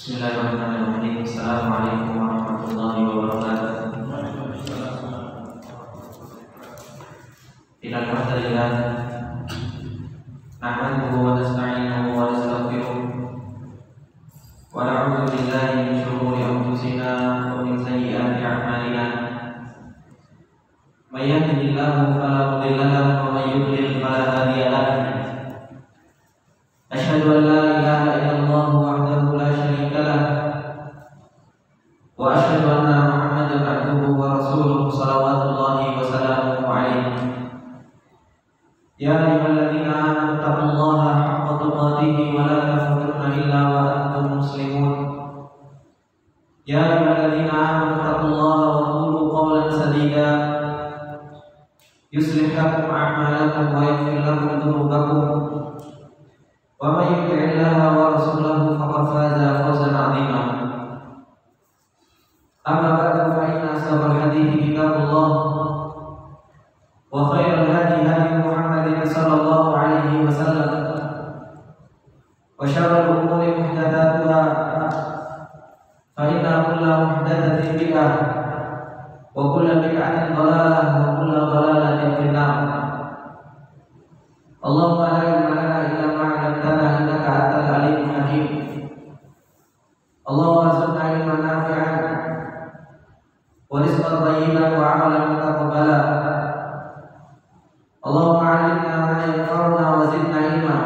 Bismillahirrahmanirrahim. Assalamualaikum warahmatullahi wabarakatuh. Innal hamdalillah nahmaduhu wa nasta'inuhu wa nastaghfiruh wa na'udzu billahi min shururi anfusina wa min sayyiati a'malina. May yahdihillahu fala mudilla lahu wa may yudlil fala hadiya lahu. Asyhadu an la ilaha illallah wahdahu la syarika lah wa asyhadu anna Muhammadan abduhu wa rasuluhu shalawatullahi wa salamuhu alaihi. Ya ayyuhalladzina amanu taqullaha haqqa tuqatih wa la tamutunna illa wa antum muslimun. Ya ayyuhalladzina amanu taqullaha wa qulu qawlan sadida yuslih lakum a'malakum wa yaghfir lakum dhunubakum. Wa may yuti'illaha wa rasulahu faqad faza fawzan 'azima. Amma ba'du fa inna asdaqal hadithi kitabullah wa khairal hadi hadi Muhammadin sallallahu alaihi wasallam wa syarrul umuri muhdatsatuha fa inna kulla muhdatsatin bid'ah wa kulla bid'atin dhalalah wa kulla dhalalatin fin nar. Allahumma la ilma lana illa ma 'allamtana innaka antal alimul hakim. Allahumma arzuqna ilman nafi'an wa rizqan thayyiban wa 'amalan mutaqabbala. Allahumma 'allimna ma yanfa'una wa zidna ilma.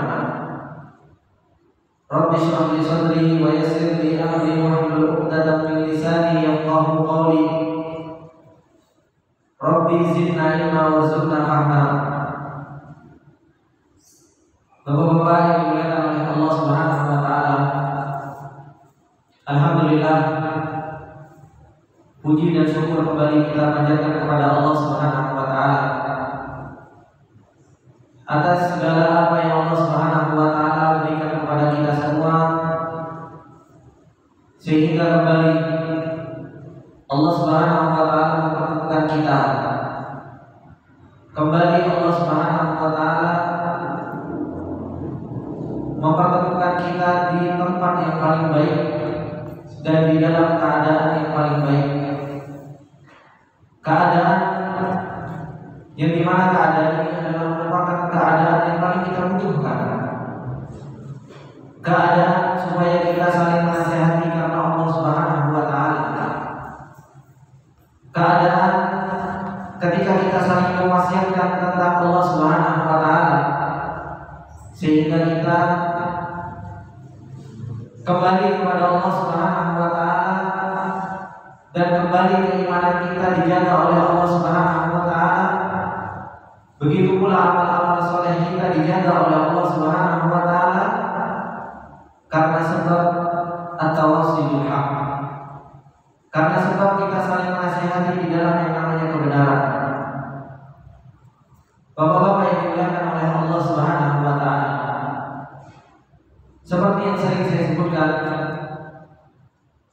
Rabbi shrah li sadri wa yassir li amri wahlul 'uqdatam min lisani yafqahu qawli. Rabbi zidna ilma warzuqna fahma. Bapak-bapak yang dimuliakan oleh Allah Subhanahu wa taala, alhamdulillah, puji dan syukur kembali kita panjatkan kepada Allah Subhanahu wa taala atas segala apa yang Allah Subhanahu wa taala berikan kepada kita semua, sehingga kembali Allah Subhanahu wa taala mempertemukan kita. Kembali Allah Subhanahu wa taala mempertemukan kita di tempat yang paling baik dan di dalam keadaan yang paling baik. Keadaan yang dimana keadaan ini adalah merupakan keadaan yang paling kita butuhkan. Keadaan supaya kita saling menasihati karena Allah Subhanahu wa taala. Keadaan ketika kita saling mewasiatkan tentang Allah Subhanahu wa taala, sehingga kita kembali kepada Allah Subhanahu wa taala dan kembali keimanan kita dijaga oleh Allah Subhanahu wa taala. Begitu pula amal-amal soleh kita dijaga oleh Allah Subhanahu wa taala karena sebab at-tawassul bil haq. Karena sebab kita saling menasihati di dalam yang namanya kebenaran. Bapak-bapak yang dimuliakan oleh Allah Subhanahu wa taala, seperti yang sering saya sebutkan,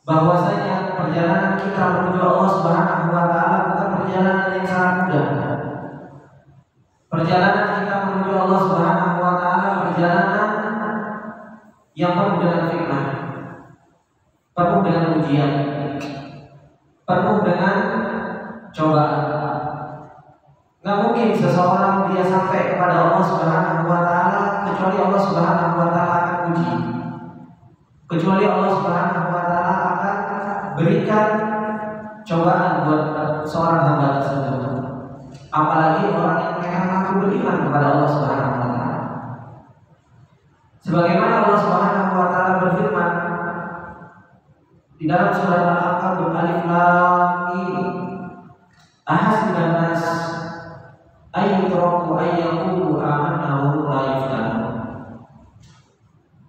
bahwasanya perjalanan kita menuju Allah Subhanahu wa taala bukan perjalanan yang sangat mudah. Perjalanan kita menuju Allah Subhanahu wa taala perjalanan yang penuh dengan fitnah, penuh dengan ujian, penuh dengan cobaan. Gak mungkin seseorang dia sampai kepada Allah Subhanahu wa taala kecuali Allah Subhanahu wa taala akan uji. Kecuali Allah Subhanahu wa taala akan berikan cobaan buat seorang hamba tersebut. Apalagi orang yang mereka mengaku beriman kepada Allah Subhanahu wa taala. Sebagaimana Allah Subhanahu wa taala berfirman di dalam surat Al-Ankabut alif lam mim, ahasiban nas ayyutraku ayyaqulu amanna wa hum la yuftanun.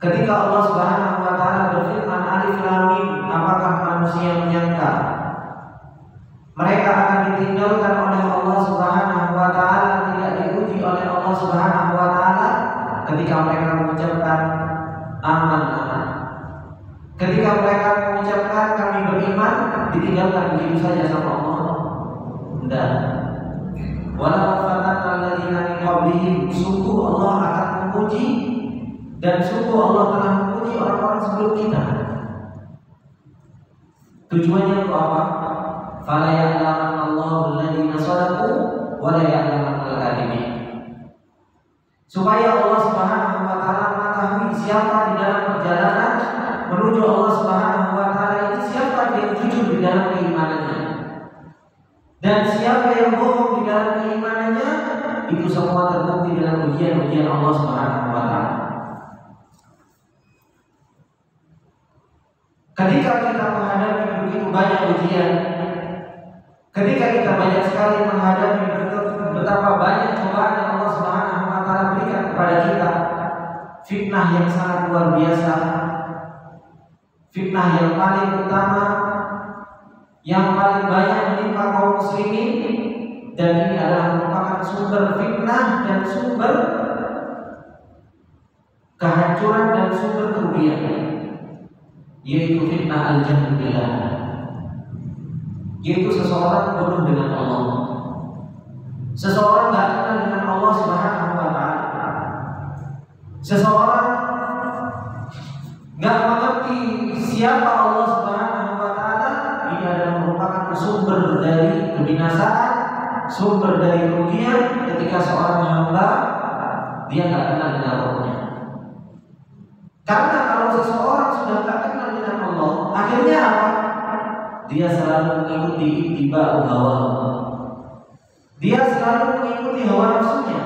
Ketika Allah Subhanahu wa taala berfirman alif lam mim, apakah manusia menyangka mereka akan ditinggalkan oleh Allah Subhanahu wa taala, tidak diuji oleh Allah Subhanahu wa taala ketika mereka mengucapkan aman. Ketika mereka mengucapkan kami beriman, ditinggalkan begitu saja sama Allah? Tidak. Walau fatanna alladziina min qablihim, sungguh Allah akan menguji dan sungguh Allah telah menguji orang-orang sebelum kita. Tujuannya untuk apa? Fala ya'lamanna Allahu alladziina shadaqu wa la ya'lamanna al-kadhibin. Supaya Allah Subhanahu wa taala mengetahui siapa di dalam perjalanan menuju Allah Subhanahu wa taala ini, siapa yang jujur di dalam keimanannya. Dan siapa yang bohong di dalam keimanannya, itu semua terbukti dalam ujian-ujian Allah Subhanahu wa taala. Ketika kita menghadapi begitu banyak ujian, ketika kita banyak sekali menghadapi betapa banyak cobaan yang Allah Subhanahu wa taala berikan kepada kita, fitnah yang sangat luar biasa, fitnah yang paling utama, yang paling banyak menimpa kaum muslimin, dan ini adalah merupakan sumber fitnah dan sumber kehancuran dan sumber kerugian, yaitu fitnah al-jahlu billah, yaitu seseorang bodoh dengan Allah, seseorang tidak kenal dengan Allah Subhanahu wa taala, seseorang nggak mengerti siapa Allah Subhanahu wa taala. Ini adalah merupakan sumber dari kebinasaan, sumber dari kerugian ketika seorang hamba dia nggak kenal dengan Rabbnya. Karena kalau seseorang sudah nggak kenal dengan Allah, akhirnya apa? Dia selalu mengikuti ittiba'u hawa. Dia selalu mengikuti hawa nafsunya.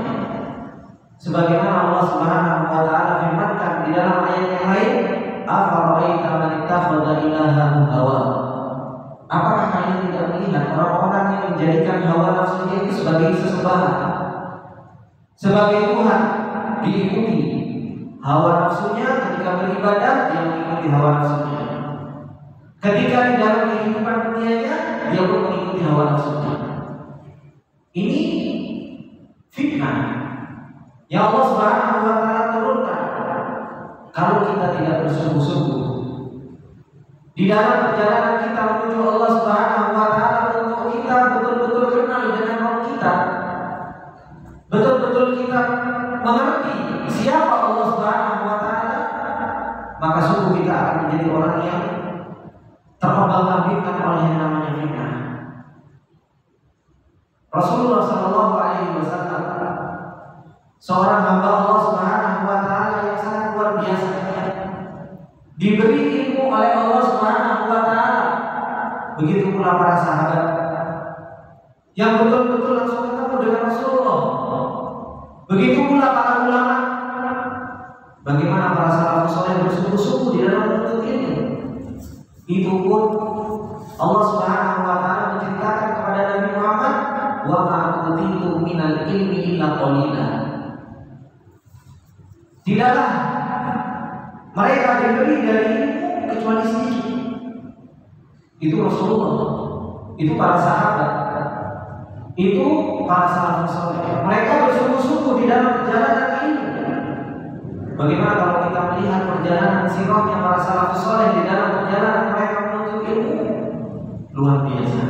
Sebagaimana Allah Subhanahu wa taala firmankan di dalam ayat yang lain, "Afara'aita man ittakhadha ilahahu hawa." Apakah kalian tidak melihat orang-orang yang menjadikan hawa nafsunya itu sebagai sesembahan, sebagai Tuhan, diikuti hawa nafsunya ketika beribadah, dia mengikuti hawa nafsunya. Ketika di dalam kehidupan dunianya, dia pun mengikuti hawa nafsunya. Ini fitnah yang Allah Subhanahu wa taala turunkan. Kalau kita tidak bersungguh-sungguh di dalam perjalanan kita menuju Allah Subhanahu wa taala, untuk kita betul-betul kenal dengan Rabb kita, betul-betul kita mengerti siapa Allah Subhanahu wa taala, maka sungguh kita akan menjadi orang yang terombang-ambingkan oleh yang namanya fitnah. Rasulullah sallallahu alaihi wasallam, seorang hamba Allah Subhanahu wa taala yang sangat luar biasa, diberi ilmu oleh Allah Subhanahu wa taala. Begitu pula para sahabat yang betul-betul langsung ketemu dengan Rasulullah. Begitu pula para ulama. Bagaimana para salafus saleh bersungguh-sungguh di dalam menuntut ilmu. Itu pun Allah Subhanahu wa taala menceritakan kepada Nabi Muhammad, "Wa ma utitu minal ilmi illa qalila." Tidaklah mereka diberi dari ilmu kecuali sedikit. Itu Rasulullah, itu para sahabat, itu para salafus saleh. Mereka bersungguh-sungguh di dalam perjalanan ilmu. Bagaimana kalau kita melihat perjalanan sirahnya para salafus saleh di dalam perjalanan mereka menuntut ilmu, luar biasa.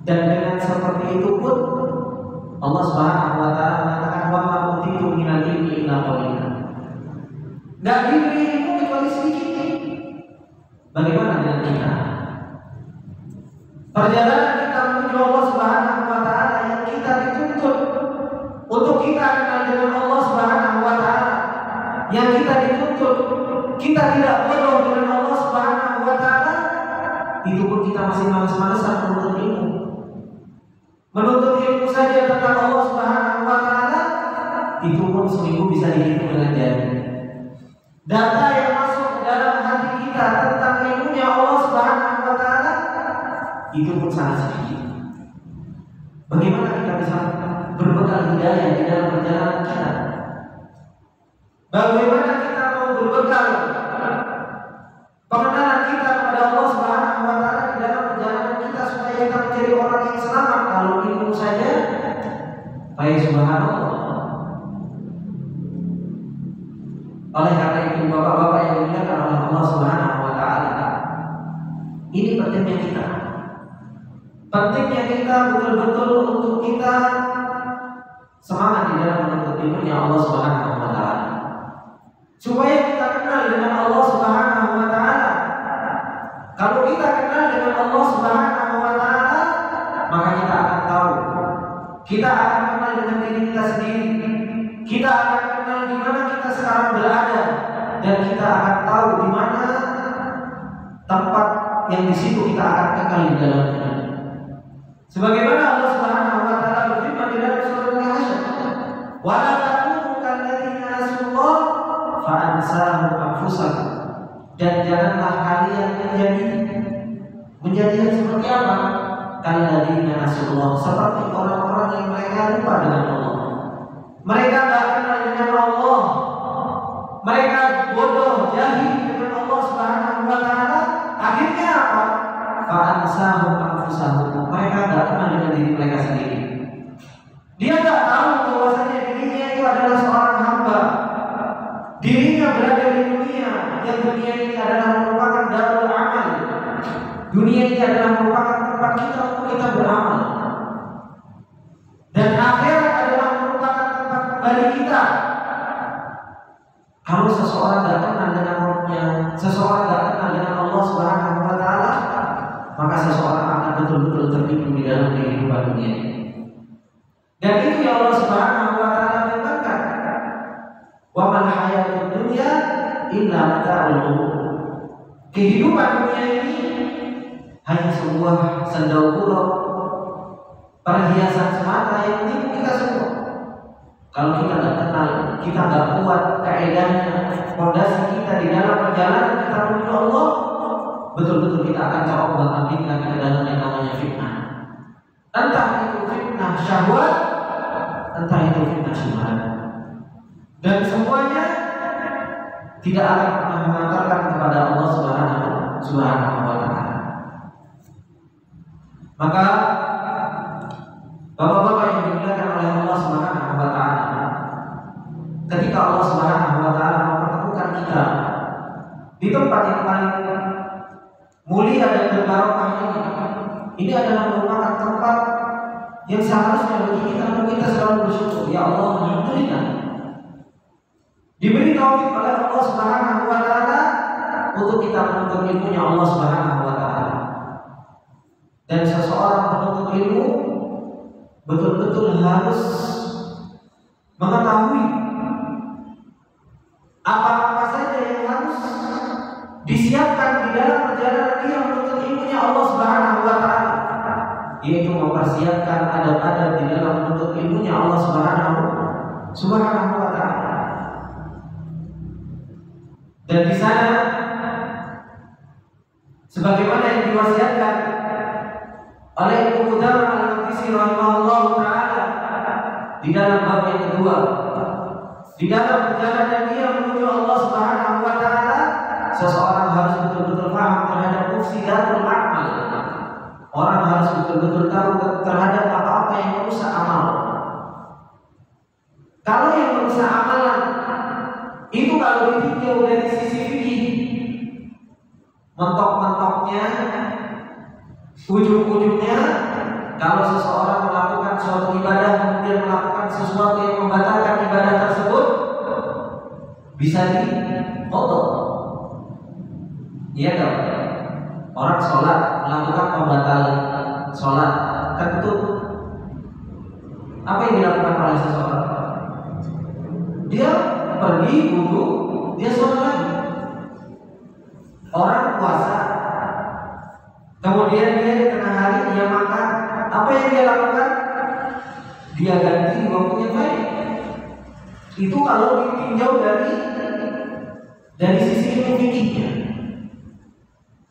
Dan dengan seperti itu pun Allah Subhanahu wa taala mengatakan, "Wa ma utitu minal ilmi illa qalila." Enggak diberi ilmu kecuali sedikit. Bagaimana dengan kita? Perjalanan kita menuju Allah Subhanahu wa taala yang kita dituntut untuk kita kenal dengan Allah Subhanahu wa taala, yang kita dituntut kita tidak bodoh dengan Allah Subhanahu wa taala, itu pun kita masih malas-malasan menuntut ilmu. Menuntut ilmu saja tentang Allah Subhanahu wa taala, itu pun seminggu bisa dihitung dengan jari. Data yang masuk ke dalam hati kita tentang ilmunya Allah Subhanahu wa taala, itu pun sangat sedikit. Bagaimana kita bisa berbekal hidayah di dalam perjalanan kita? Bagaimana kita mau berbekal pengenalan kita kepada Allah Subhanahu wa taala di dalam perjalanan kita supaya kita menjadi orang yang selamat kalau ilmu saja? Baik, subhanallah. Oleh karena itu bapak-bapak yang dimuliakan oleh Allah Subhanahu wa taala, ini pentingnya kita. Pentingnya kita betul-betul untuk kita semangat di dalam menuntut ilmunya Allah Subhanahu wa taala. Supaya kita kenal dengan Allah Subhanahu wa taala. Kalau kita kenal dengan Allah Subhanahu wa taala, maka kita akan tahu. Kita akan kenal dengan diri kita sendiri. Kita akan kenal di mana kita sekarang berada, dan kita akan tahu di mana tempat yang di situ kita akan kekal di dalamnya. Sebagaimana Allah Subhanahu wa taala berfirman di dalam surat Al-Hasyr, "Wa la takunu kalladzina nasullah fa ansahum anfusahum." Dan janganlah kalian menjadi yang seperti apa? Kalladzina nasullah, seperti orang-orang yang mereka lupa dengan Allah. Mereka tidak kenal dengan Allah. Mereka bodoh, jahil dengan Allah Subhanahu wa taala. Akhirnya apa? Fa'ansahum anfusahum. Mereka tidak kenal dengan diri mereka sendiri. Dia tidak tahu bahwasanya dirinya itu adalah seorang hamba. Dirinya berada di dunia, yang dunia ini adalah merupakan darul amal. Dunia ini adalah merupakan tempat kita untuk kita beramal. Dan akhirat adalah merupakan tempat kembali kita. Kalau seseorang tidak kenal dengan Rabbnya, seseorang tidak kenal dengan Allah Subhanahu wa taala, maka seseorang akan betul-betul tertipu di dalam kehidupan dunia ini. Dan itu yang Allah Subhanahu wa taala firmankan, "Wa mal hayatud dunya illa mata'ul ghurur." Kehidupan dunia ini hanya sebuah sandal gurau, perhiasan semata yang menipu kita semua. Kalau kita tidak kenal, kita tidak kuat kaedahnya, fondasi kita di dalam perjalanan kita menuju Allah, betul-betul kita akan terombang-ambingkan ke dalam yang namanya fitnah. Entah itu fitnah syahwat, entah itu fitnah syubhat. Dan semuanya tidak akan pernah mengantarkan kepada Allah Subhanahu wa taala. Maka Bapak-bapak yang dimuliakan oleh Allah Subhanahu wa taala, ketika Allah Subhanahu wa taala mempertemukan kita di tempat yang paling mulia dan berbarokah ini adalah merupakan tempat yang seharusnya bagi kita selalu bersyukur. Ya Allah, alhamdulillah diberi taufik oleh Allah Subhanahu wa taala untuk kita menuntut ilmunya Allah Subhanahu wa taala. Dan seseorang menuntut ilmu betul-betul harus mengetahui apa-apa saja yang harus disiapkan di dalam perjalanan dia menuntut ilmunya Allah Subhanahu wa taala, yaitu mempersiapkan adab-adab di dalam menuntut ilmunya Allah Subhanahu wa taala. Dan di sana sebagaimana yang diwasiatkan oleh Ibnu Qudamah al-Maqdisi rahimahullahu taala di dalam bab yang kedua, di dalam perjalanan dia menuju Allah Subhanahu wa taala, seseorang harus betul-betul paham terhadap mufsidatul amal. Orang harus betul-betul tahu terhadap apa-apa yang merusak amal. Kalau yang merusak amalan itu kalau ditinjau dari sisi fikih, mentok-mentoknya, ujung-ujungnya, kalau seseorang melakukan suatu ibadah kemudian melakukan sesuatu yang membatalkan ibadah tersebut, bisa dipotong. Iya dong. Orang sholat melakukan pembatal sholat, tentu apa yang dilakukan oleh seseorang? Dia pergi wudu, dia sholat lagi. Orang puasa, kemudian dia di tengah hari dia makan, apa yang dia lakukan? Dia ganti waktunya baik. Itu kalau ditinjau dari sisi fikihnya.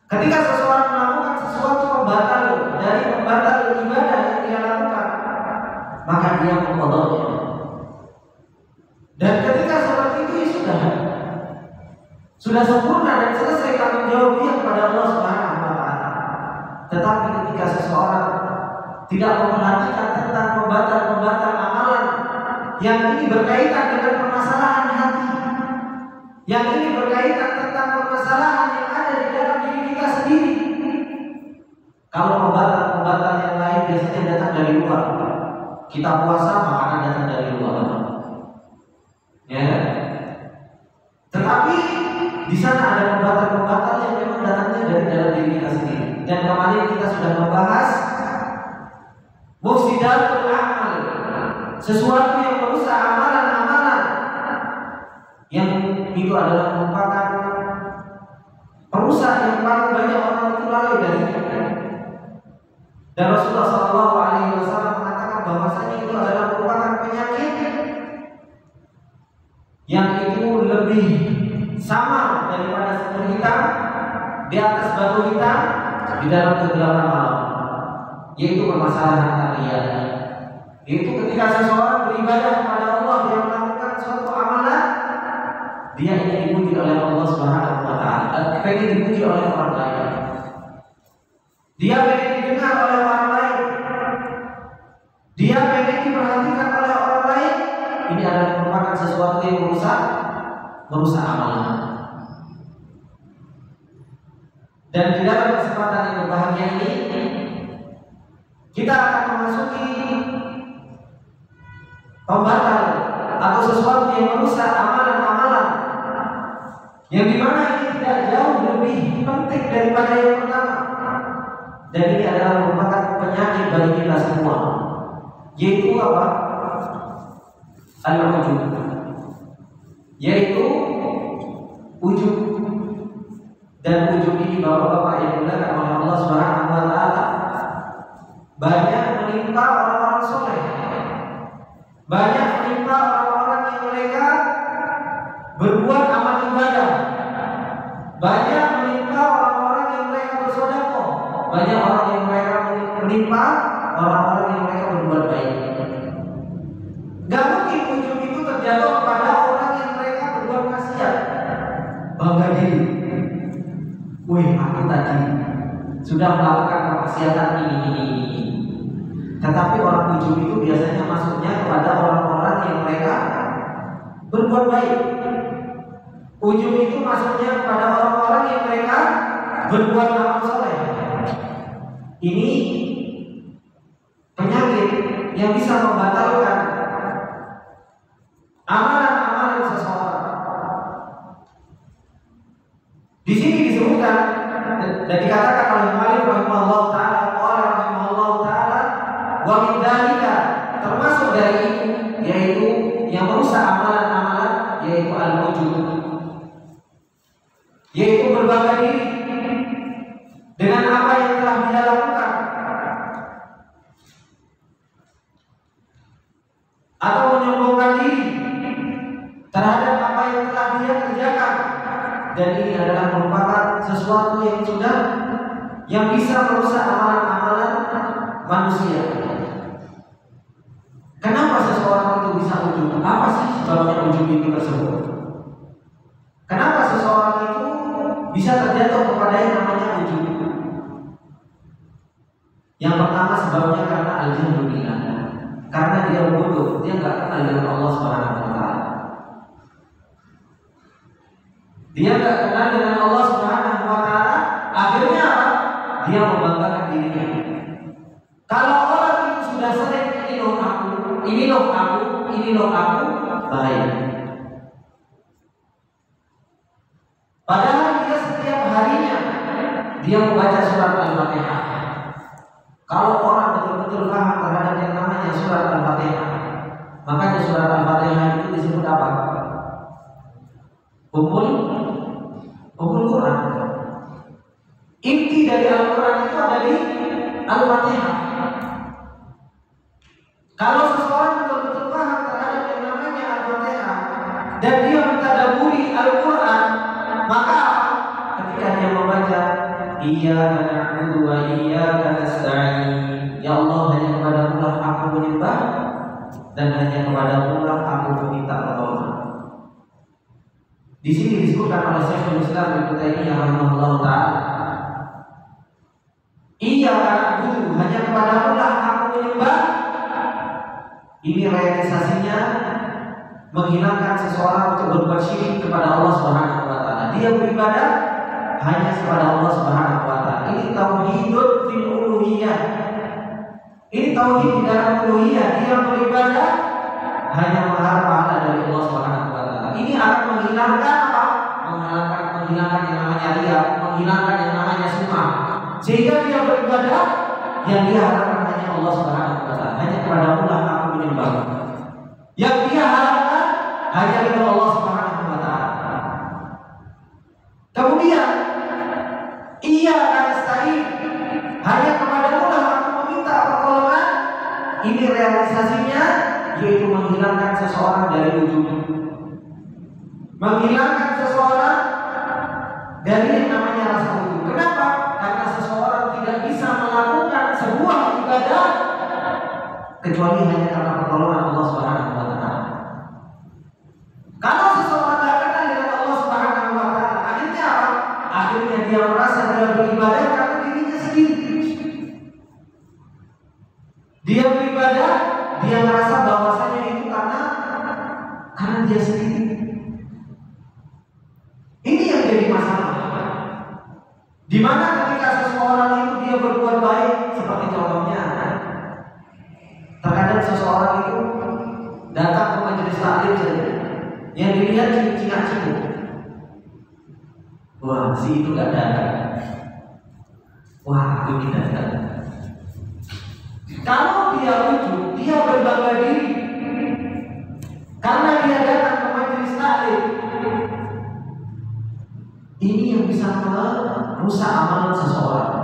Ketika seseorang melakukan sesuatu pembatal dari pembatal ibadah yang dia lakukan, maka dia mengqadahnya. Dan ketika seperti itu sudah sempurna dan selesai tanggung jawab dia kepada Allah Subhanahu wa taala. Tetapi ketika seseorang tidak memperhatikan tentang pembatal-pembatal amalan yang ini berkaitan dengan permasalahan hati, yang ini berkaitan tentang permasalahan yang ada di dalam diri kita sendiri. Kalau pembatal-pembatal yang lain biasanya datang dari luar. Kita puasa, makanan datang dari luar. Ya. Tetapi di sana ada pembatal-pembatal yang memang datangnya dari dalam diri kita sendiri. Dan kemarin kita sudah membahas mufsidatul amal, sesuatu yang merusak amalan-amalan, yang itu adalah merupakan perusak yang paling banyak orang itu lalai darinya. Dan Rasulullah SAW mengatakan bahwasanya itu adalah merupakan penyakit yang itu lebih sama daripada sumur hitam di atas batu hitam di dalam kegelapan malam, yaitu permasalahan riya. Itu ketika seseorang beribadah kepada Allah, dia melakukan suatu amalan, dia ingin dipuji oleh Allah Subhanahu wa taala, pengen dipuji oleh orang lain, dia pengen didengar oleh orang lain, dia pengen diperhatikan oleh orang lain. Ini adalah merupakan sesuatu yang merusak amalan. Dan di dalam kesempatan yang berbahagia ini, kita akan memasuki pembatal atau sesuatu yang merusak amalan-amalan, yang dimana ini tidak jauh lebih penting daripada yang pertama. Dan ini adalah merupakan penyakit bagi kita semua, yaitu apa? Al-ujub, yaitu ujub. Dan ujub ini bapak-bapak yang dimuliakan oleh Allah Subhanahu wa taala banyak menimpa orang-orang soleh, banyak menimpa orang-orang yang mereka berbuat amal ibadah, banyak menimpa orang-orang yang mereka bersedekah, banyak orang yang mereka menimpa orang-orang yang mereka berbuat baik. Gak mungkin ujub itu terjatuh kepada orang yang mereka berbuat maksiat, bangga diri. Wih, aku tadi sudah melakukan kemaksiatan ini. Tetapi orang ujub itu biasanya masuknya kepada orang-orang yang mereka berbuat baik. Ujub itu masuknya kepada orang-orang yang mereka berbuat amal soleh. Ini penyakit yang bisa membatalkan amalan-amalan seseorang. Di sini disebutkan dan dikatakan oleh Malik rahimahullah taala, qala rahimahullah taala, wa min dzalika, termasuk dari itu, yaitu yang merusak amalan-amalan, yaitu al-ujub, yaitu berbangga diri dengan apa yang telah dia lakukan, atau menyombongkan diri terhadap apa yang telah dia kerjakan. Dan ini adalah merupakan sesuatu yang yang bisa merusak amalan-amalan manusia. Kenapa seseorang itu bisa ujub? Apa sih sebabnya ujub itu tersebut? Kenapa seseorang itu bisa terjatuh kepada yang namanya ujub? Yang pertama sebabnya karena al-jahlu billah, karena dia bodoh, dia nggak kenal dengan Allah Subhanahu wa taala. Dia nggak kenal dengan Allah Subhanahu wa taala, akhirnya apa? Dia membanggakan dirinya. Kalau orang itu sudah sering ini loh aku, ini loh aku, ini loh aku, baik. Padahal dia setiap harinya dia membaca surat Al-Fatihah. Kalau orang betul-betul paham terhadap yang namanya surat Al-Fatihah, makanya surat Al-Fatihah itu disebut apa? Ummul Quran. Inti dari Al-Quran itu ada di Al-Fatihah. Kalau seseorang betul-betul paham terhadap yang namanya Al-Fatihah dan dia mentadabburi Al-Quran, maka ketika dia membaca Iyyaka na'budu wa iyyaka nasta'in, ya Allah, hanya kepadamu lah aku menyembah dan hanya kepadamu lah aku meminta pertolongan. Di sini disebutkan oleh Syekhul Islam Ibnu Taimiyah rahimahullah taala, Iyyaka na'budu, hanya kepadamu lah aku menyembah. Ini realisasinya menghilangkan seseorang untuk berbuat syirik kepada Allah Subhanahu wa taala. Dia beribadah hanya kepada Allah Subhanahu wa taala. Ini tauhidul fil uluhiyah. Ini tauhid di dalam uluhiyah. Dia beribadah hanya mengharap pahala dari Allah Subhanahu wa taala. Ini akan menghilangkan apa? Menghilangkan yang namanya riya, menghilangkan yang namanya sum'ah. sehingga dia beribadah yang dia harapkan hanya Allah Subhanahu wa taala, hanya kepadamu lah aku menyembah. Yang dia harapkan hanya ridha Allah Subhanahu wa taala. Kemudian ia akan nasta'in, hanya kepadamu lah aku meminta pertolongan. Ini realisasinya yaitu menghilangkan seseorang dari wujud, menghilangkan seseorang dari yang namanya rasa wujud. Kenapa? Karena seseorang tidak bisa melakukan sebuah ibadah kecuali hanya karena pertolongan Allah Subhanahu wa taala. Kalau seseorang tidak kenal dengan Allah Subhanahu wa taala, akhirnya apa? Akhirnya dia merasa dia beribadah karena dirinya sendiri. Dia beribadah, dia merasa bahwasanya itu karena dia sendiri. Ini yang jadi masalah. Di mana ketika seseorang itu dia berbuat baik, seperti contohnya, terkadang seseorang itu datang ke majelis taklim saja, yang dilihat cina-cina, wah si itu gak datang, wah itu tidak datang. Kalau dia wujud, dia berbangga diri karena dia datang ke majelis taklim. Ini yang bisa merusak amalan seseorang.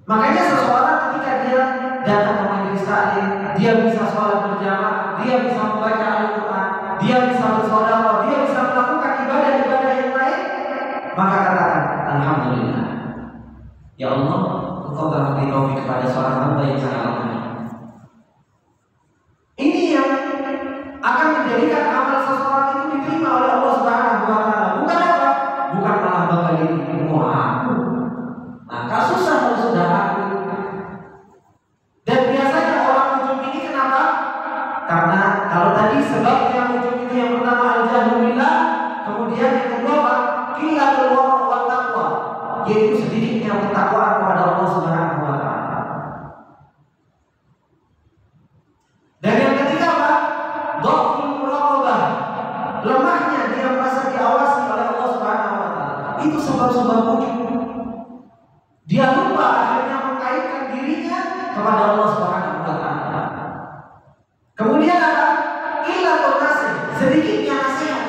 Makanya seseorang ketika dia datang ke majelis taklim, dia bisa sholat berjamaah, dia bisa membaca Al-Quran, dia bisa bersedekah, dia bisa melakukan ibadah-ibadah yang lain, maka katakan alhamdulillah. Ya Allah, Engkau telah memberi taufik kepada seorang hamba yang sangat lemah. Ini yang akan menjadikan amal seseorang itu diterima oleh Allah Subhanahu wa taala. Bukan apa? Bukan malah bangga diri. Wah aku, maka susah kalau sudah aku. Dan biasanya orang ujung ini kenapa? Karena kalau tadi sebabnya ujung itu yang pertama al-jahlu billah, kemudian yang kedua apa? Qillatul wara' wat taqwa, yaitu sedikitnya ketakwaan kepada Allah Subhanahu wa taala. Dan yang ketiga apa? Dhaful muraqabah, lemahnya dia merasa diawasi oleh Allah Subhanahu wa taala. Itu sebab-sebab wujud. Dia lupa akhirnya mengkaitkan dirinya kepada Allah Subhanahu wa taala. Kemudian apa? Qillatul nasih, sedikitnya nasihat.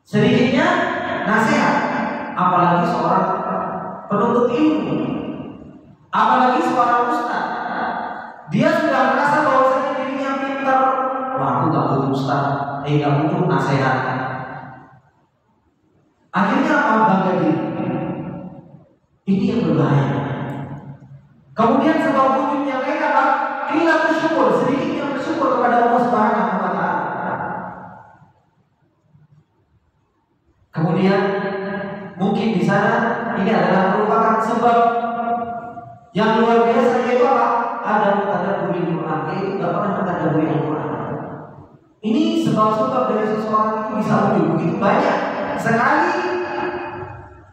Sedikitnya nasihat, apalagi seorang penuntut ilmu, apalagi seorang ustaz. Dia sudah merasa bahwasanya dirinya pintar. Wah, aku gak butuh ustaz, gak butuh nasihat. Akhirnya apa? Bangga diri. Ini yang berbahaya. Kemudian sebab wujud yang lain apa? Qillatul syukur, sedikitnya bersyukur kepada Allah Subhanahu wa taala. Kemudian mungkin di sana ini adalah merupakan sebab yang luar biasa, yaitu apa? Ada tadabbur Al-Quran, yaitu tidak pernah mentadabbur Al-Quran. Ini sebab-sebab dari seseorang itu bisa wujud begitu banyak. Sekali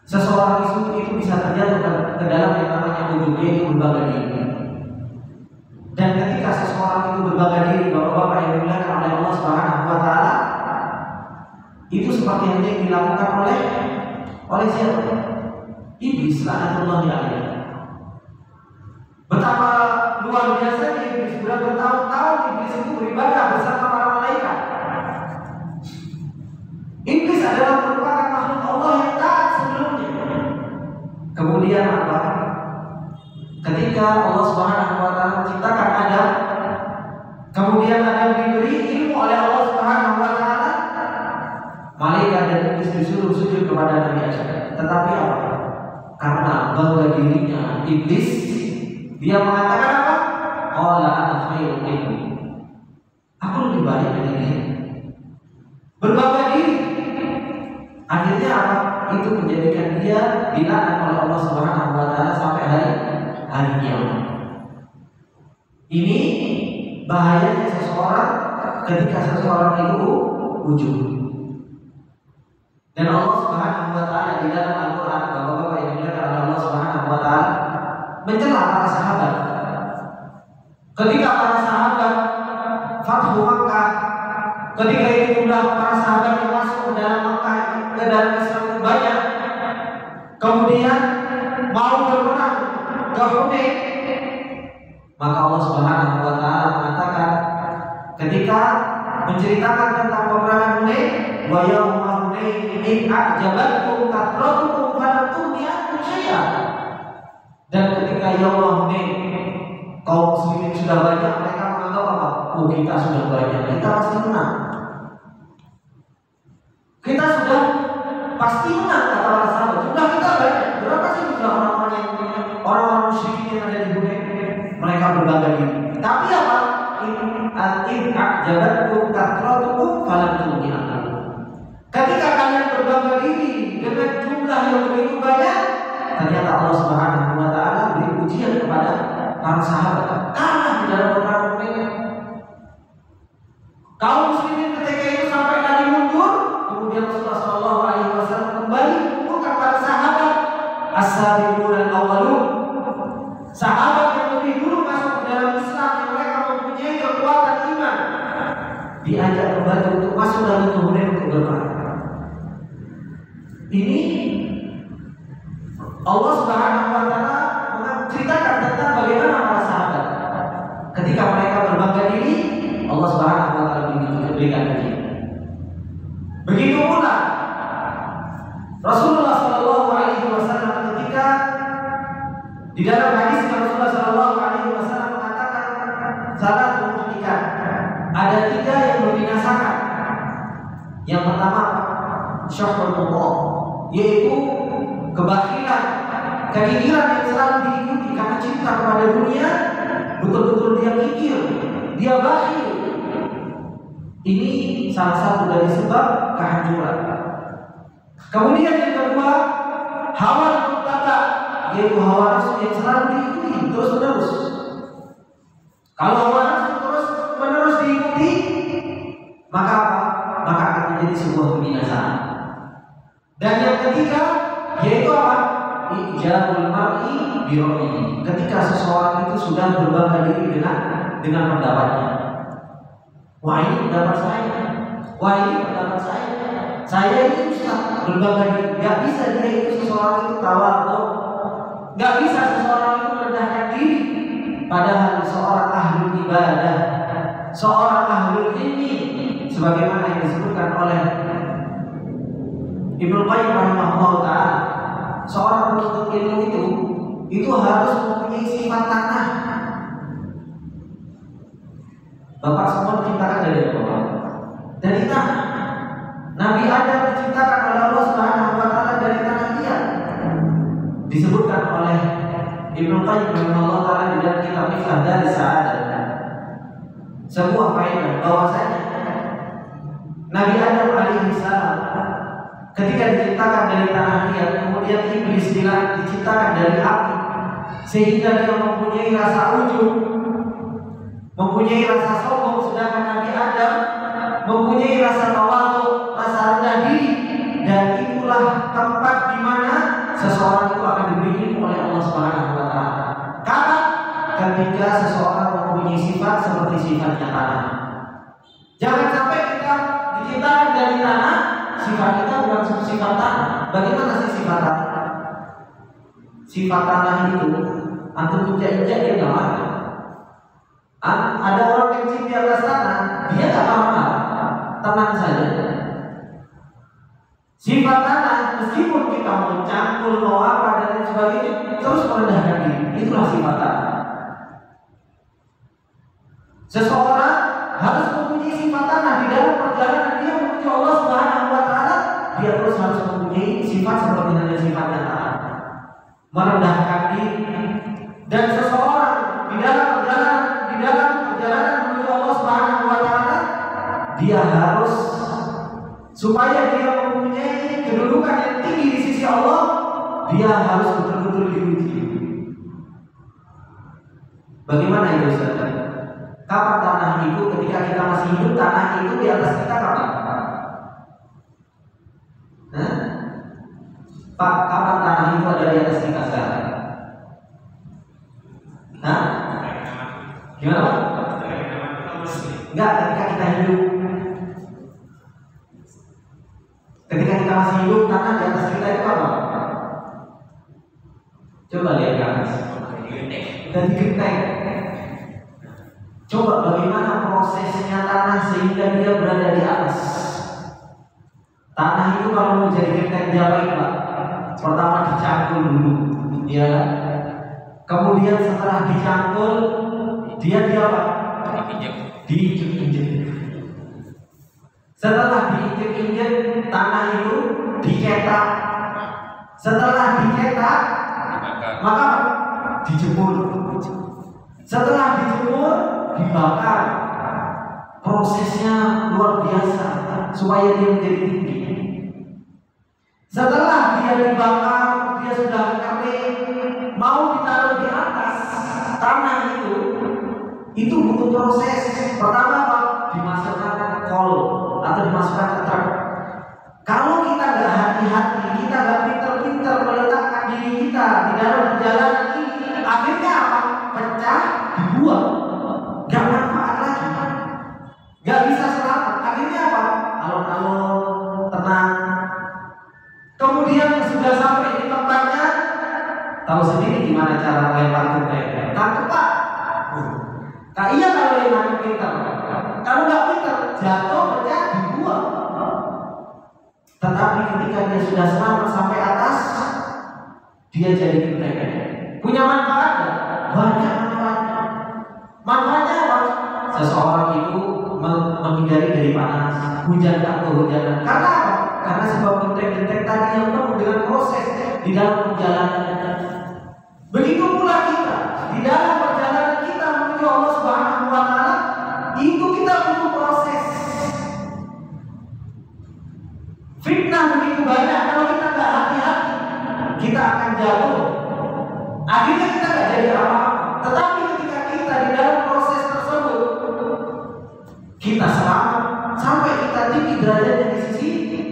seseorang itu bisa terjatuh ke dalam yang namanya wujud, yaitu berbangga diri. Dan ketika seseorang itu berbangga diri, bapak-bapak yang dimuliakan oleh Allah Subhanahu wa taala, itu seperti yang dilakukan oleh siapa? Iblis, laknatullahi alaihi. Betapa luar biasa iblis, sudah bertahun-tahun iblis itu beribadah bersama para malaikat. Iblis adalah merupakan makhluk Allah yang taat sebelumnya. Kemudian apa? Ketika Allah Subhanahu wa taala menciptakan Adam, kemudian Adam diberi ilmu oleh Allah Subhanahu wa taala, malaikat dan iblis disuruh sujud kepada Nabi Adam. Tetapi apa? Karena bangga dirinya iblis, dia mengatakan apa? Qala ana khairun minhu. Aku lebih baik dari dia. Berbangga diri. Akhirnya apa? Itu menjadikan dia dilaknat oleh Allah Subhanahu wa taala sampai hari kiamat. Ini bahayanya seseorang ketika seseorang itu wujud. Dan Allah Subhanahu wa taala di dalam Al-Qur'an, Bapak-bapak yang dimuliakan oleh Allah Subhanahu wa taala, mencela para sahabat. Ketika para sahabat Fathu Makkah, ketika itu jumlah para sahabat yang masuk ke dalam Makkah, ke dalam Islam itu banyak. Kemudian mau berperang ke Hunain, maka Allah Subhanahu wa taala mengatakan ketika menceritakan tentang peperangan Hunain, wa yauma Hunain in a'jabatkum kathratukum falam tughni ankum syai'an. Dan ketika yauma Hunain kaum muslimin sudah banyak, mereka menganggap apa? Oh, kita sudah banyak, kita pasti menang. Kita sudah pasti menang, kata para sahabat. Sudah kita banyak. Berapa sih jumlah orang-orang musyrikin yang ada di Hunain? Mereka berbangga diri. Tapi apa? In a'jabatkum kathratukum falam tughni ankum. Ketika kalian berbangga diri dengan jumlah yang begitu banyak, ternyata Allah Subhanahu wa taala beri ujian kepada para sahabat. Kalah di dalam peperangan Hunain. Kaum muslimin ketika itu sampai lari mundur, kemudian Rasulullah sallallahu alaihi wasallam kembali mengumpulkan para sahabat as-sabiqun al-awwalun. Sahabat yang lebih dulu masuk ke dalam Islam, yang mereka mempunyai kekuatan iman, diajak kembali untuk masuk dalam Hunain untuk berperang. Ini Allah Subhanahu wa taala menceritakan tentang bagaimana para sahabat ketika mereka berbangga diri, Allah Subhanahu wa taala berikan ujian. Begitu pula Rasulullah sallallahu alaihi wasallam ketika di dalam hadis Rasulullah sallallahu alaihi wasallam mengatakan salah muhlikat, ada 3 yang membinasakan. Yang pertama syuhul muqam, yaitu kebakhilan, kekikiran yang selalu diikuti karena cinta kepada dunia, betul-betul dia kikir, dia bakhil. Ini salah satu dari sebab kehancuran. Kemudian yang kedua, hawa muttaba, yaitu hawa nafsu yang selalu diikuti terus-menerus. Kalau hawa nafsu terus-menerus diikuti, maka apa? Maka akan menjadi sebuah kebinasaan. Dan yang ketiga, yaitu apa? Ijabul mar'i bi ra'yihi. Ketika seseorang itu sudah berbangga diri dengan pendapatnya. Wah, ini pendapat saya. Wah, ini pendapat saya. Saya itu bisa berbangga diri. Gak bisa dia itu seseorang itu tawadhu. Gak bisa seseorang itu merendahkan diri. Padahal seorang ahli ibadah, seorang ahli ilmi, sebagaimana yang disebutkan oleh Ibnu Qayyim rahimahullah taala, seorang penuntut ilmu itu harus mempunyai sifat tanah. Bapak semua diciptakan dari apa? Dari tanah. Nabi Adam diciptakan oleh Allah Subhanahu wa taala dari tanah liat. Disebutkan oleh Ibnu Qayyim rahimahullah taala di dalam kitab Miftah dari Sa'adat. Sebuah faedah bahwasanya Nabi Adam alaihi salam ketika diciptakan dari tanah liat, kemudian iblis diciptakan dari api, sehingga dia mempunyai rasa ujub, mempunyai rasa sombong, sedangkan Nabi Adam mempunyai rasa tawadhu, rasa rendah diri. Dan itulah tempat di mana seseorang itu akan diberi ilmu oleh Allah Subhanahu wa taala. Karena ketika seseorang mempunyai sifat seperti sifatnya tanah. Jangan sampai kita diciptakan dari tanah, sifat kita bukan sifat tanah. Bagaimana sih sifat tanah? Sifat tanah itu antum injak-injak dia nggak marah. Ada orang kecil di atas tanah, dia nggak marah, tenang saja. Sifat tanah, meskipun kita mau cangkul, mau apa dan lain sebagainya, terus merendahkan diri. Itulah sifat tanah. Seseorang harus mempunyai sifat tanah di dalam perjalanan dia menuju Allah Subhanahu wa taala. Dia terus harus mempunyai sifat seperti dengan sifatnya tanah, merendahkan diri. Dan seseorang di dalam perjalanan menuju Allah Subhanahu wa taala, dia harus, supaya dia mempunyai kedudukan yang tinggi di sisi Allah, dia harus betul-betul diuji. Bagaimana itu Ustaz? Kapan tanah itu, ketika kita masih hidup, tanah itu di atas kita kapan? Pak, kapan tanah itu ada di atas kita sekarang? Gimana Pak? Enggak, ketika kita hidup. Ketika kita masih hidup, tanah di atas kita itu apa? Coba lihat ke atas. Dan digenteng. Coba bagaimana prosesnya tanah sehingga dia berada di atas. Tanah itu kalau mau jadi genteng dia baik, Pak. Pertama dicangkul dulu, ya. Kemudian setelah dicangkul, dia apa? Diinjek-injek. Setelah diinjek-injek, tanah itu dicetak. Setelah dicetak, maka dijemur. Setelah dijemur, dibakar. Prosesnya luar biasa supaya dia menjadi tinggi. Setelah dia dibakar, dia sudah kering, mau ditaruh di atas tanah itu butuh proses. Pertama apa? Dimasukkan ke kol atau dimasukkan ke truk. Kalau kita nggak hati-hati, kita nggak pintar-pintar meletakkan diri kita di dalam perjalanan ini, akhirnya apa? Pecah, dibuang, nggak manfaat lagi, nggak bisa selamat. Akhirnya apa? Alon-alon, tenang. Kemudian sudah sampai di tempatnya, tahu sendiri gimana cara melempar genteng. Tangkep, Pak. Iya kalau yang pintar. Kalau nggak pintar, jatuh, pecah, dibuang. Tetapi ketika dia sudah selamat sampai atas, dia jadi genteng. Punya manfaat? Banyak manfaatnya. Manfaatnya apa? Seseorang itu menghindari dari panas, hujan tak kehujanan. Karena apa? Karena sebab genteng-genteng tadi yang penuh dengan proses di dalam perjalanan. Begitu pula kita di dalam perjalanan kita menuju Allah Subhanahu wa Ta'ala, itu kita butuh proses. Fitnah begitu banyak, kalau kita nggak hati-hati, kita akan jatuh. Akhirnya kita nggak jadi apa-apa. Tetapi ketika kita di dalam proses tersebut, kita selamat sampai kita tinggi derajatnya di sisi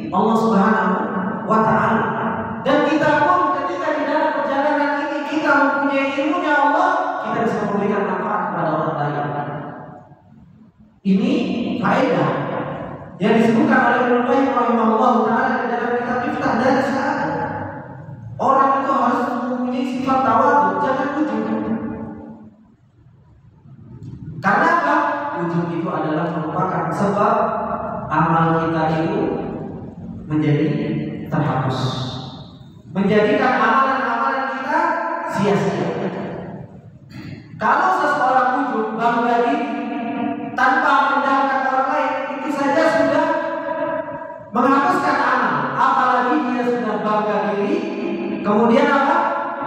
Allah Subhanahu wa Ta'ala. Dan kita pun ketika di dalam perjalanan ini kita mempunyai ilmunya Allah, kita bisa memberikan manfaat kepada orang lain. Ini faedah yang disebutkan oleh Ibnu Qayyim rahimahullah taala di dalam kitab Miftah Darus Sa'adah. Orang itu harus mempunyai sifat tawadhu, jangan ujub. Karena apa? Ujub itu adalah merupakan sebab amal kita itu menjadi terhapus, menjadikan amalan-amalan kita sia-sia. Kalau seseorang ujub, bangga diri tanpa merendahkan orang lain, itu saja sudah menghapuskan amal. Apalagi dia sudah bangga diri, kemudian apa?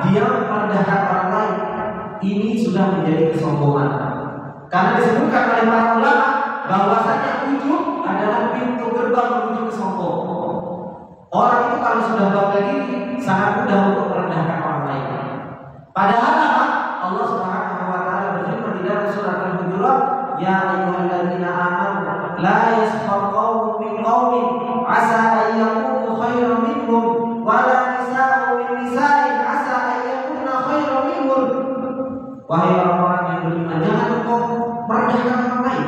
Dia merendahkan orang lain. Ini sudah menjadi kesombongan. Karena disebutkan oleh para ulama bahwasanya ujub adalah pintu gerbang menuju kesombongan. Orang itu kalau sudah bangga diri, sangat mudah untuk merendahkan orang lain. Padahal apa? Allah Subhanahu wa Ta'ala berfirman di dalam surat Al-Hujurat, ya ayyuhalladzina amanu la yaskhar qaumun min qaumin asa an yakunu khairan minhum wa la nisa'un min nisa'in asa an yakunna khairan minhum. Wahai orang-orang yang beriman, jangan engkau merendahkan orang lain.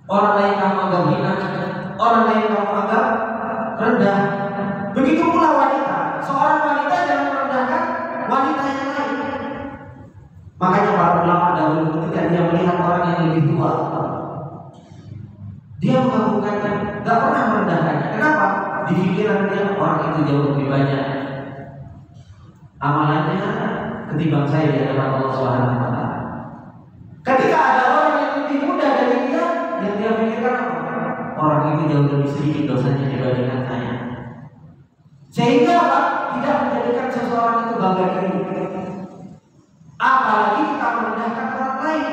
Orang lain kamu anggap hina, orang lain kamu anggap rendah. Begitu pula wanita. Seorang wanita jangan merendahkan wanita yang lain. Makanya para ulama dahulu ketika dia melihat orang yang lebih tua, dia mengagungkannya, gak pernah merendahkannya. Kenapa? Di pikiran dia orang itu jauh lebih banyak amalannya ketimbang saya di hadapan Allah Subhanahu wa Ta'ala. Ketika ada orang yang lebih muda dari dia, yang dia pikirkan apa? Orang itu jauh lebih sedikit dosanya dibandingkan saya. Sehingga apa? Tidak menjadikan seseorang itu bangga diri. Apalagi kita merendahkan orang lain.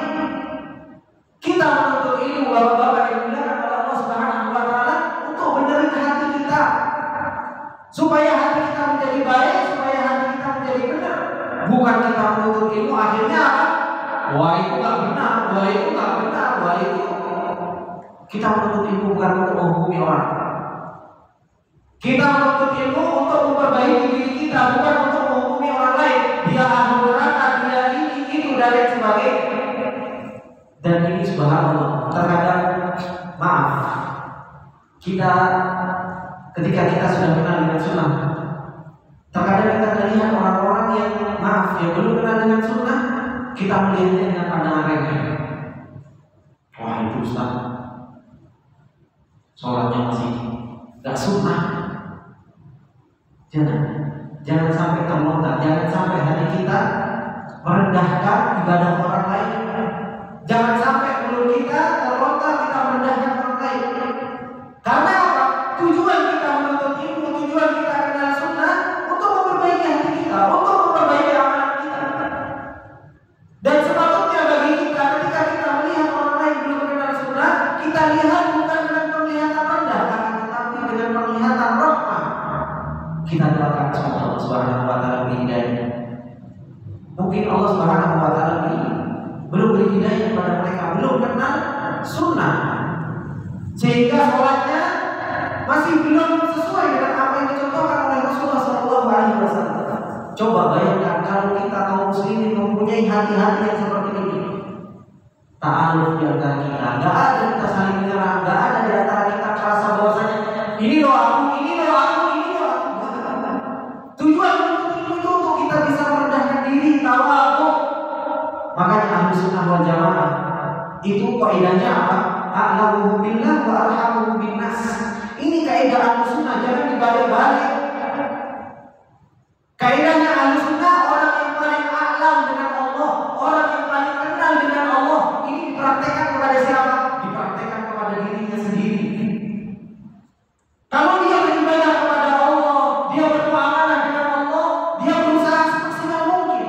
Kita menuntut ilmu, bapak-bapak yang dimuliakan oleh Allah Subhanahu wa Ta'ala, untuk benerin hati kita, supaya hati kita menjadi baik, supaya hati kita menjadi benar. Bukan kita menuntut ilmu akhirnya apa? Wah itu nggak benar, wah itu nggak benar, wah itu. Kita menuntut ilmu bukan untuk menghukumi orang. Kita menuntut ilmu untuk memperbaiki diri kita, bukan untuk menghukumi orang lain. Dia ahli neraka, dia ini, itu dan lain sebagainya. Dan ini subhanallah, terkadang maaf, kita ketika kita sudah kenal dengan sunnah, Terkadang kita melihat orang-orang yang maaf ya belum kenal dengan sunnah, kita melihatnya dengan pandangan remeh. Wah itu Ustaz, sholatnya masih gak sunnah. Jangan sampai terlontar, jangan sampai hati kita merendahkan ibadah orang lain. Jangan sampai mulut kita terlontar kita merendahkan orang lain. Karena apa? Tujuan kita menuntut ilmu, tujuan kita kenal sunnah untuk memperbaiki hati kita, untuk memperbaiki amalan kita. Dan sepatutnya bagi kita ketika kita melihat orang lain belum kenal sunnah, kita lihat bukan dengan penglihatan rendah, tetapi dengan penglihatan rahmah. Kita doakan semoga Allah Subhanahu wa taala beri hidayah. Mungkin Allah Subhanahu wa taala belum beri hidayah kepada mereka, belum kenal sunnah, sehingga sholatnya masih belum sesuai dengan apa yang dicontohkan oleh Rasulullah SAW. Coba bayangkan kalau kita kaum muslimin mempunyai hati-hati yang seperti ini. Ta'aluf di antara kita, nggak ada kita saling menyerang, nggak ada di antara kita merasa bahwasanya ini doaku, ini doaku, ini doaku. Tujuan itu untuk kita bisa merendahkan diri, tawadhu. Makanya ahlu sunnah wal jamaah itu kaidahnya apa? A'lamuhum billah wa arhamuhum bin nas. Ini kaidah ahlu sunnah, jangan dibalik-balik. Kaidahnya ahlu sunnah, orang yang paling a'lam dengan Allah, orang yang paling kenal dengan Allah, ini dipraktekkan kepada siapa? Dipraktekkan kepada dirinya sendiri. Kalau dia beribadah kepada Allah, dia bermuamalah dengan Allah, dia berusaha semaksimal mungkin.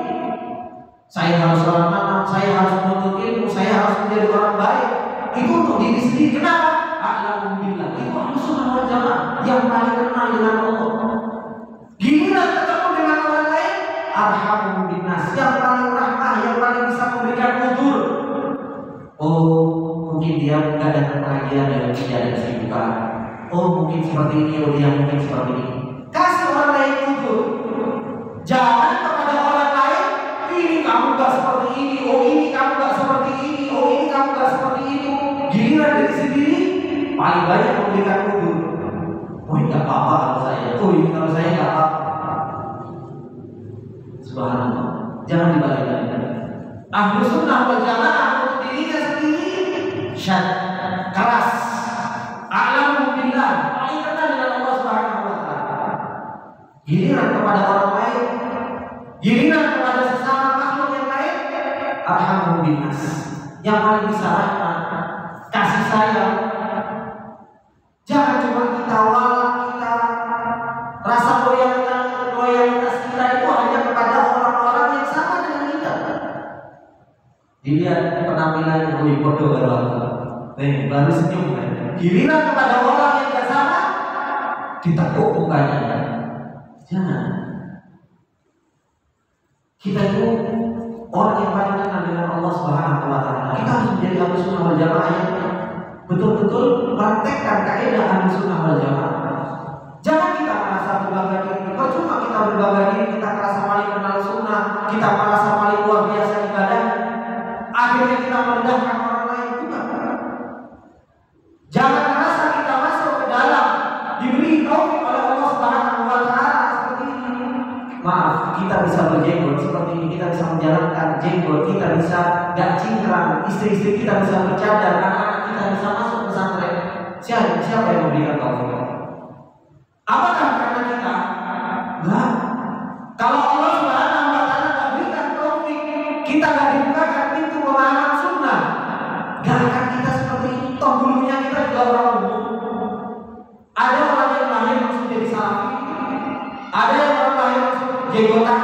Saya harus sholat malam, saya harus menuntut ilmu, saya harus menjadi orang baik. Itu untuk diri sendiri. Kenapa? Alhamdulillah. Itu ahlu sunnah wal jamaah yang paling kenal dengan Allah. Giliran ketemu dengan orang lain, arhamuhum bin nas, yang paling rahmah, yang paling bisa memberikan udzur. Oh, mungkin dia nggak datang pengajian dan dia ada kesibukan. Oh, mungkin seperti ini, oh dia mungkin seperti ini. Kasih orang lain udzur. Jangan kepada orang lain, ini kamu gak seperti ini, oh ini kamu gak seperti ini, oh ini kamu gak seperti itu. Giliran diri sendiri paling banyak memberikan udzur. Oh ini gak apa-apa kalau saya, oh ini kalau saya gak apa-apa. Subhanallah, jangan dibalik-balik. Ahlu sunnah wal jamaah untuk dirinya sendiri syad, keras, a'lamu billah, paling kenal dengan Allah Subhanahu wa taala. Giliran kepada orang lain, giliran kepada sesama makhluk yang lain, arhamuhum bin nas, yang paling bisa rahmat, kasih sayang. Jangan cuma kita kita rasa loyalitas kita itu hanya kepada orang-orang yang sama dengan kita. Dilihat penampilan lebih bodoh baru senyum. Giliran kepada orang yang gak sama, ditekuk mukanya. Jangan. Kita itu orang yang paling kenal dengan Allah Subhanahu wa taala. Kita harus menjadi ahlu sunnah wal jamaah yang betul-betul praktekkan kaidah ahlu sunnah wal jamaah. Jangan kita merasa berbangga diri. Cuma kita berbangga diri, kita merasa paling kenal sunnah, kita merasa paling luar biasa ibadah. Akhirnya kita merendahkan orang lain juga. Jangan merasa kita masuk ke dalam diberi taufik oleh Allah Subhanahu wa taala seperti ini. Maaf, kita bisa berjenggot seperti ini, kita bisa menjalankan jenggot, kita bisa gak cingkrang, istri-istri kita bisa bercadar, anak-anak kita bisa masuk pesantren. Siapa yang memberikan taufik? Apakah karena kita? Enggak. Kalau Allah Subhanahu wa taala gak berikan taufik, kita gak dibukakan pintu pemahaman sunnah, gak akan kita seperti ini. Toh dulunya kita juga orang umum. Ada orang yang lahir langsung jadi salafi, ada yang orang lahir langsung jenggotan.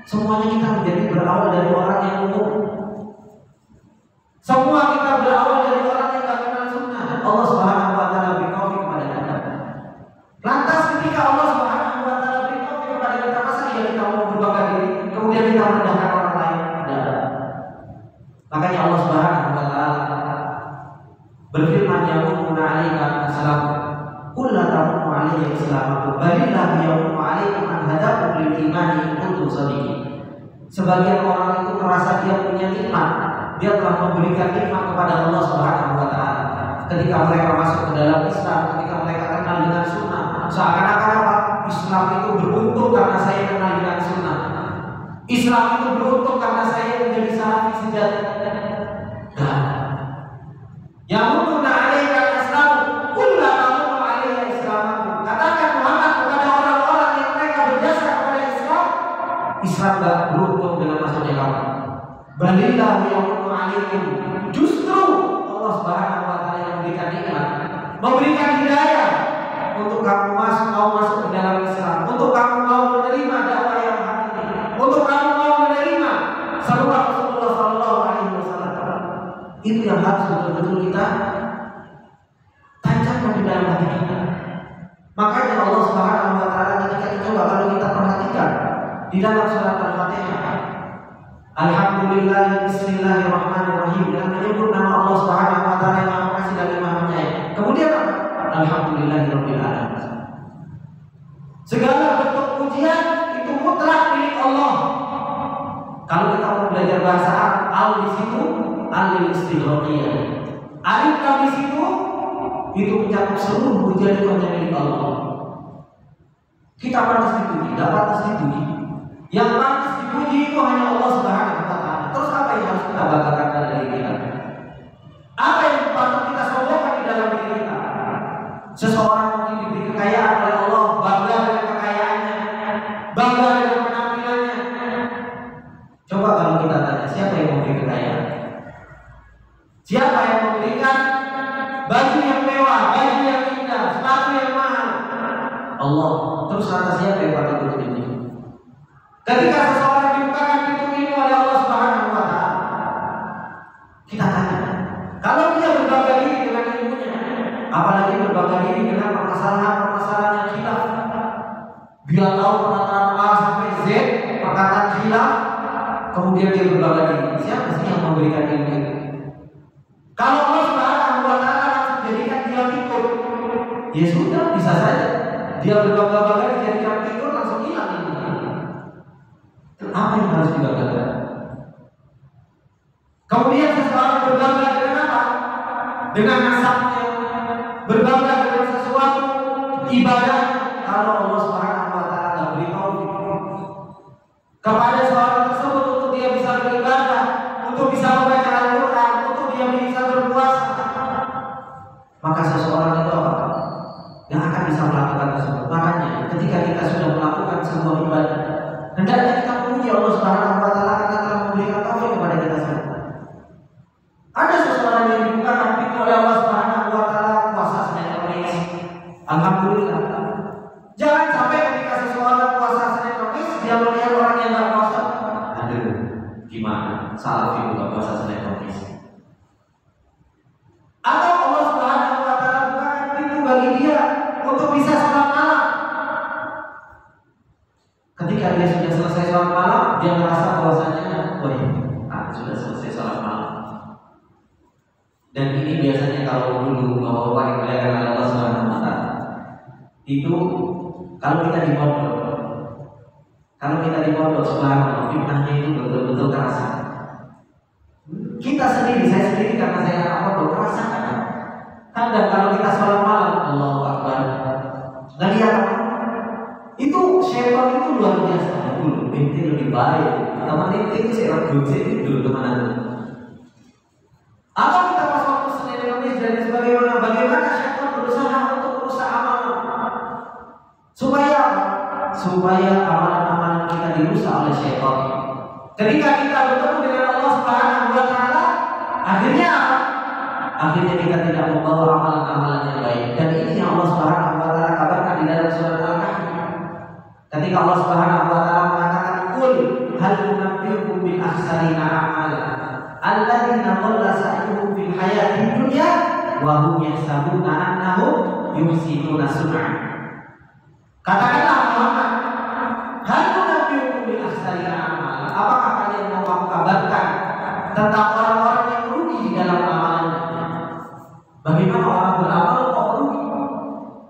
Semuanya kita menjadi berawal dari orang yang umum. Semua kita berawal dari orang yang gak kenal sunnah. Allah Subhanahu wa taala beri taufik kepada kita. Lantas ketika Allah Subhanahu wa taala beri taufik kepada kita, masa iya kita mau berbangga diri kemudian kita merendahkan orang lain? Tidak. Makanya Allah Subhanahu wa taala berfirman, yaquluna 'alaika assalam qul la tamunnu 'alayya islamakum balillahu yaqulu 'alaikum an hadakum lil imani in kuntum shadiqin. Sebagian orang itu merasa dia punya nikmat, dia telah memberikan nikmat kepada Allah Subhanahu wa taala ketika mereka masuk ke dalam Islam, ketika mereka kenal dengan sunnah. Seakan-akan apa? Islam itu beruntung karena saya kenal dengan sunnah. Islam itu beruntung karena saya menjadi salafi sejati. Nah, yamutuna 'alaika al-islam, qul la tamutu 'alayya islamakum. Katakan Muhammad kepada orang-orang yang mereka berjasa kepada Islam, Islam enggak beruntung dengan masuknya kamu. Balillahu yamutu 'alaikum. Justru Allah Subhanahu wa taala yang memberikan nikmat, memberikan hidayah untuk kamu mau masuk ke dalam Islam, untuk kamu mau menerima dakwah yang hakiki, untuk kamu mau menerima seruan Rasulullah sallallahu alaihi wasallam. Itu yang harus betul-betul kita tancapkan di dalam hati kita. Makanya Allah Subhanahu wa taala ketika dicoba, kalau kita perhatikan di dalam surat Al-Fatihah, alhamdulillah bismillahirrahmanirrahim, dengan menyebut nama Allah Subhanahu wa taala yang Maha Pengasih dan Maha Penyayang. Kemudian alhamdulillahirabbil alamin. Segala bentuk pujian itu mutlak milik Allah. Kalau kita mau belajar bahasa Arab, al di situ alil istighraqiyah. Alif di situ itu mencakup seluruh pujian itu hanya milik Allah. Kita pantas dipuji, tidak pantas dipuji. Yang pantas dipuji itu hanya Allah Subhanahu wa taala. Terus apa yang harus kita banggakan pada diri kita? Apa yang patut kita sombongkan di dalam diri kita? Seseorang mungkin diberi kekayaan oleh Allah, bangga dengan kekayaannya, bangga dengan penampilannya. Coba kalau kita tanya, siapa yang memberi kekayaan? Siapa yang memberikan baju yang mewah, baju yang indah, sepatu yang mahal? Allah. Terus lantas siapa yang patut untuk dipuji? Ketika seseorang dibukakan pintu ilmu oleh Allah Subhanahu wa taala, kita tanya, kalau dia berbangga diri dengan ilmunya, apalagi berbangga diri dengan permasalahan-permasalahan yang khilaf, dia tahu perkataan A sampai Z, perkataan khilaf, kemudian dia berbangga diri. Siapa sih yang memberikan ilmu itu? Kalau Allah Subhanahu wa taala langsung jadikan dia pikun, ya sudah, bisa saja dia berbangga-bangga dijadikan pikun, langsung hilang ilmu. Apa yang harus dibanggakan? Kemudian seseorang berbangga dengan apa? Dengan nasabnya, berbangga dengan sesuatu ibadah. Kalau Allah Subhanahu wa taala tidak beri taufik kepada seorang tersebut untuk dia bisa beribadah, untuk bisa membaca Al-Quran, untuk dia bisa berpuasa, maka seseorang itu apa? Yang akan bisa melakukan tersebut. Makanya ketika kita sudah melakukan sebuah ibadah, hendaknya kita puji Allah Subhanahu wa taala karena telah memberikan taufik kepada kita semua. Ada seseorang yang dibukakan pintu oleh Allah Subhanahu wa taala puasa Senin Kamis. Alhamdulillah. Jangan sampai ketika seseorang puasa Senin Kamis dia melihat orang yang enggak puasa. Aduh, gimana? Salafi buka puasa Senin Kamis. Atau Allah Subhanahu wa taala bukakan pintu bagi dia untuk bisa salat malam. Ketika dia sudah selesai salat malam, dia merasa bahwasanya, sudah selesai salat malam. Dan ini biasanya kalau dulu bapak-bapak yang dimuliakan oleh Allah Subhanahu wa taala, itu kalau kita di pondok, subhanallah, fitnahnya itu betul-betul terasa. Kita sendiri, saya sendiri karena saya anak pondok, terasa kan? Kadang kalau kita sholat malam, Allahu Akbar, nggak lihat apa? Itu syaitan itu luar biasa. Dulu, ente lebih baik. Teman ente itu saya rebut, saya tidur kemana dulu. Atau kita pas waktu Senin Kamis dan bagaimana syaitan berusaha untuk merusak amalan, supaya amalan-amalan kita dirusak oleh syaitan. Ketika kita bertemu dengan Allah Subhanahu wa taala, akhirnya apa? Akhirnya kita tidak membawa amalan-amalan yang baik. Dan ini yang Allah Subhanahu wa taala kabarkan di dalam surat Al-Kahfi. Ketika Allah Subhanahu wa taala mengatakan, "Qul hal nunabbiukum bil akhsarina a'mala alladzina dhalla sa'yuhum fil hayatid dunya wa hum yahsabuna annahum yuhsinuna sun'a." Katakanlah Muhammad, hal nunabbiukum bil akhsarina a'mala. Apakah kalian mau aku kabarkan tentang orang-orang yang rugi di dalam amalannya? Bagaimana orang beramal kok rugi?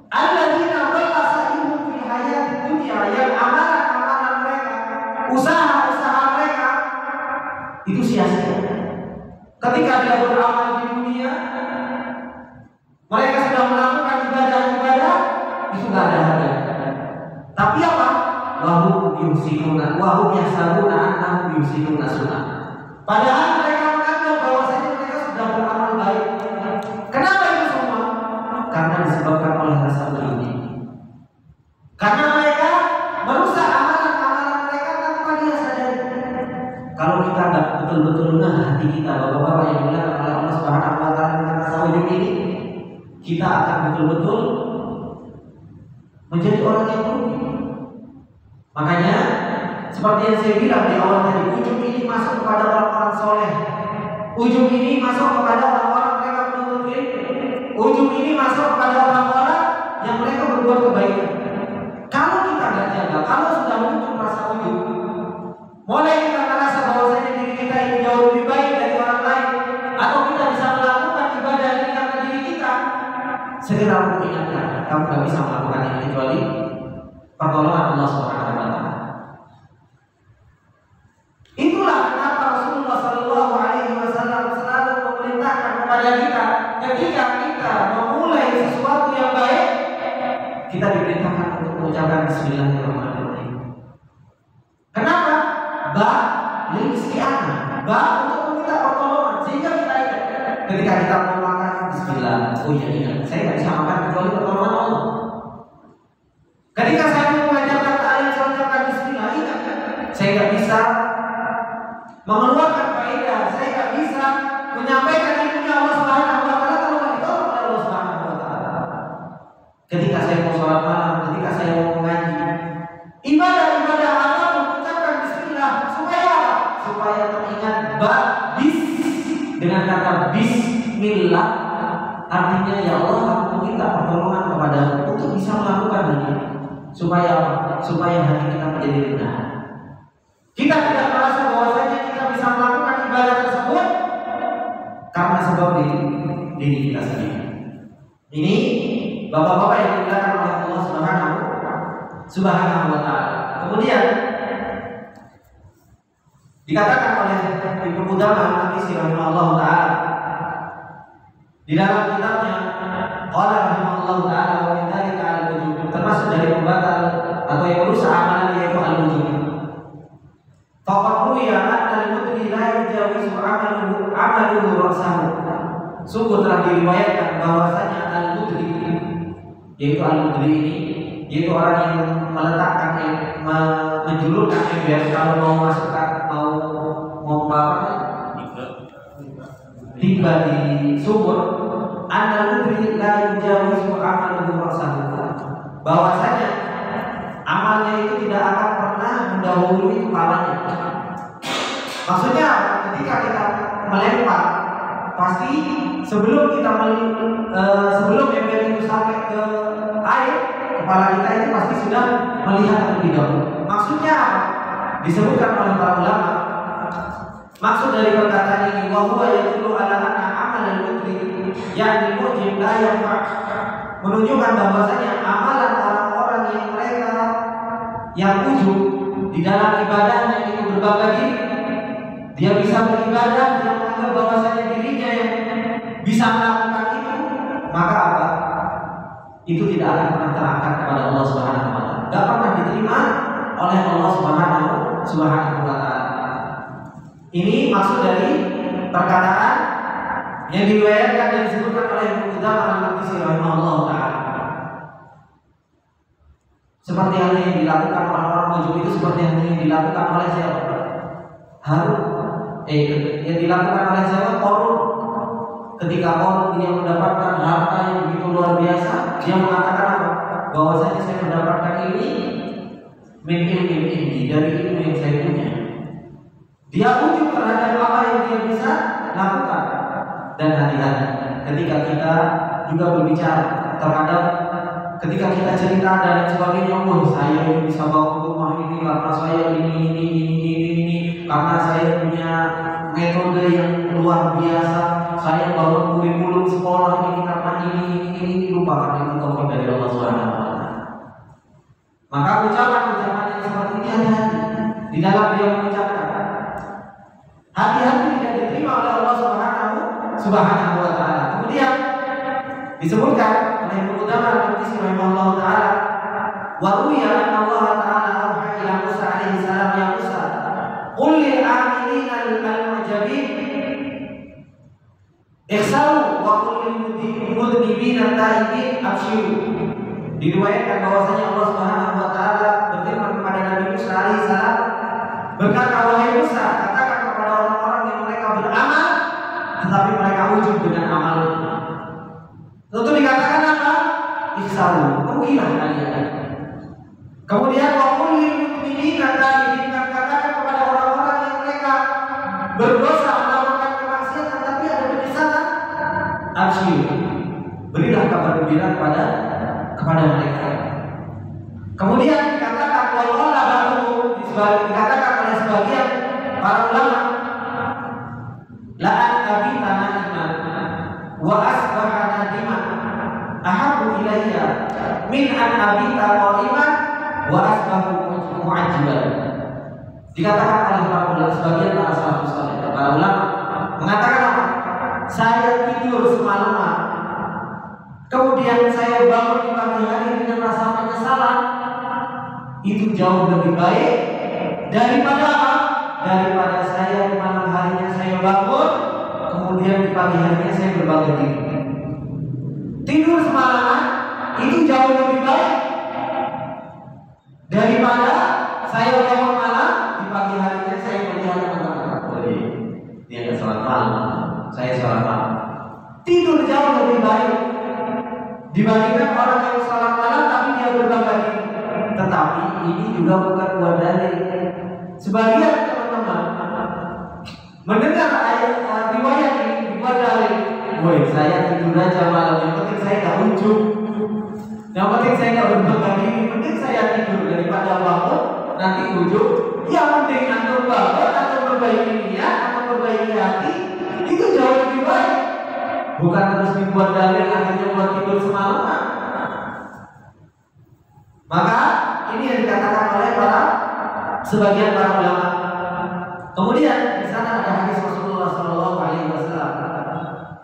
Alladzina dhalla sa'yuhum fil hayatid dunya, yang amalan-amalan mereka, usaha-usaha mereka itu sia-sia. Ketika dia beramal di dunia, mereka sudah melakukan ibadah-ibadah, itu nggak ada harga. yuhsinuna wa hum yahsabuna annahum yuhsinuna sunah. Padahal mereka menganggap bahwasanya mereka sudah beramal baik. Kenapa itu semua? Karena disebabkan oleh rasa ujub. Karena mereka merusak amalan-amalan mereka tanpa dia sadari. Kalau kita nggak betul-betul ngeh hati kita, bapak-bapak yang dimuliakan oleh Allah Subhanahu wa Ta'ala dengan rasa ujub ini, kita akan betul-betul menjadi orang yang merugi. Makanya seperti yang saya bilang di awal tadi, ujub ini masuk kepada orang-orang soleh. Ujub ini masuk kepada orang-orang mereka menuntut ilmu. Ujub ini masuk kepada orang-orang yang mereka berbuat kebaikan. Kalau kita nggak jaga, kalau sudah muncul rasa ujub, mulai kita merasa bahwasanya diri kita ini jauh lebih baik dari orang lain, atau kita bisa melakukan ibadah ini karena diri kita, segera mengingatkan kamu nggak bisa melakukan ini kecuali pertolongan Allah Subhanahu wa Ta'ala. Itulah kenapa Rasulullah Shallallahu Alaihi Wasallam selalu memerintahkan kepada kita ketika kita memulai sesuatu yang baik, kita diperintahkan untuk mengucapkan Bismillahirrahmanirrahim. Kenapa? Lil isti'anah, untuk meminta pertolongan, sehingga kita ingat ketika kita mau makan Bismillah. Oh iya, saya nggak bisa makan kecuali pertolongan Allah. Ketika saya mau mengajarkan ta'lim, saya ucapkan Bismillah. Ingat, saya nggak bisa mengeluarkan faedah, saya nggak bisa menyampaikan ilmunya Allah Subhanahu wa Ta'ala kalau nggak ditolong oleh Allah Subhanahu wa Ta'ala. Ketika saya mau sholat malam, ketika saya mau mengaji, ibadah-ibadah Allah mengucapkan Bismillah supaya teringat bis dengan kata Bismillah, artinya ya Allah, aku minta pertolongan kepadamu untuk bisa melakukan ini, supaya hati kita menjadi rendah. Kita tidak merasa bahwasanya kita bisa melakukan ibadah tersebut karena sebab diri kita sendiri. Ini bapak-bapak yang dimuliakan oleh Allah Subhanahu wa Ta'ala. Kemudian dikatakan oleh Ibnu Qudamah Al-Maqdisi rahimahullah ta'ala di dalam kitabnya, qala rahimahullah ta'ala, wa min dzalika al-wujub, termasuk dari pembatal atau yang merusak amalan yaitu al-wujub. Faqad ruwiya anna al-mudri la yujawizu amaluhu ra'sahu. Sungguh telah diriwayatkan bahwasanya al-mudri, yaitu al-mudri ini, yaitu orang yang meletakkan, menjulurkan ember kalau mau masukkan, mau tiba di sumur. An-nabri la yujawizu amaluhu ra'sahu, bahwasanya amalnya itu tidak akan pernah mendahului kepalanya. Maksudnya ketika kita melempar, pasti sebelum ember itu sampai ke air, kepala kita itu pasti sudah melihat terlebih dahulu. Maksudnya apa? Disebutkan oleh para ulama, maksud dari perkataan ini, wa huwa yadullu ala anna amal al-mudri ya'ni mujib la yanfa', menunjukkan bahwasanya amalan orang-orang yang mereka yang ujub di dalam ibadahnya itu berbangga diri, dia bisa beribadah, dia menganggap bahwasanya dirinya yang bisa melakukan itu, maka apa? Itu tidak akan pernah terangkat kepada Allah Subhanahu wa Ta'ala, tidak pernah diterima oleh Allah Subhanahu wa Ta'ala. Ini maksud dari perkataan yang diriwayatkan dan disebutkan oleh Ibnu Qudamah Al-Maqdisi rahimahullah ta'ala. Seperti halnya yang dilakukan orang-orang ujub itu, seperti yang dilakukan oleh siapa? Yang dilakukan oleh siapa? Qarun. Ketika Qarun dia mendapatkan harta yang begitu luar biasa, dia mengatakan apa? Bahwasanya saya mendapatkan ini min ilmi, dari ilmu yang saya punya. Dia ujub terhadap apa yang dia bisa lakukan. Dan hati-hati ketika kita juga berbicara terhadap, ketika kita cerita dan sebagainya, oh saya ini bisa bawa ke rumah ini karena saya ini, karena saya punya metode yang luar biasa, saya bawa kurikulum sekolah ini karena ini, lupa karena itu taufik dari Allah Subhanahu wa Ta'ala. Maka ucapan-ucapan yang seperti ini hati-hati di dalam dia mengucapkan. Hati-hati tidak diterima oleh Allah Subhanahu wa Ta'ala. Kemudian disebutkan oleh Ibnu Qudamah Al-Maqdisi rahimahullah ta'ala Wa ruya anna Allah Ta'ala auha ila Musa alaihi salam, ya Musa, qul lil amilina al-mu'jabin ihsaru wa qul lil mudnibina taibin abshiru. Diriwayatkan bahwasanya Allah Subhanahu wa taala berfirman kepada Nabi Musa alaihi salam, berkata, wahai Musa, katakan kepada orang-orang yang mereka beramal tetapi mereka ujub dengan amal. Tentu dikatakan apa? Ihsaru, rugilah kalian. Kemudian wa qul lil mudnibina taibin, katakan kepada orang-orang yang mereka berdosa melakukan kemaksiatan tapi ada penyesalan, abshiru, berilah kabar gembira kepada mereka. Kemudian dikatakan wala ba'du, dikatakan oleh sebagian para ulama, la an-nabita na'iman wa asbaha nadiman ahabbu ilayya min an-nabita qa'iman wa asbahu mu'ajjiban. Dikatakan oleh para ulama, sebagian para salafus saleh, para ulama mengatakan apa? Saya tidur semalaman, kemudian saya bangun di pagi hari dengan rasa penyesalan, itu jauh lebih baik daripada apa? Daripada saya di malam harinya saya bangun, kemudian di pagi harinya saya berbangga diri. Tidur semalaman itu jauh lebih baik daripada saya bangun malam, di pagi harinya saya melihat teman-teman. Dia nggak sholat malam, saya sholat malam. Tidur jauh lebih baik dibandingkan orang yang sholat malam tapi dia berbangga diri. Tetapi ini juga bukan buah dalil. Sebagian teman-teman mendengar ayat riwayat ini buat dalil. Woi, saya tidur aja malam, yang penting saya nggak ujub, yang penting saya nggak berbangga diri, penting saya tidur daripada bangun nanti ujub. Yang penting antum bangun atau perbaiki niat atau perbaiki hati, itu jauh lebih baik. Bukan terus dibuat dalil akhirnya buat tidur semalaman. Maka ini yang dikatakan oleh sebagian para ulama. Kemudian di sana ada hadis Rasulullah Shallallahu Alaihi Wasallam.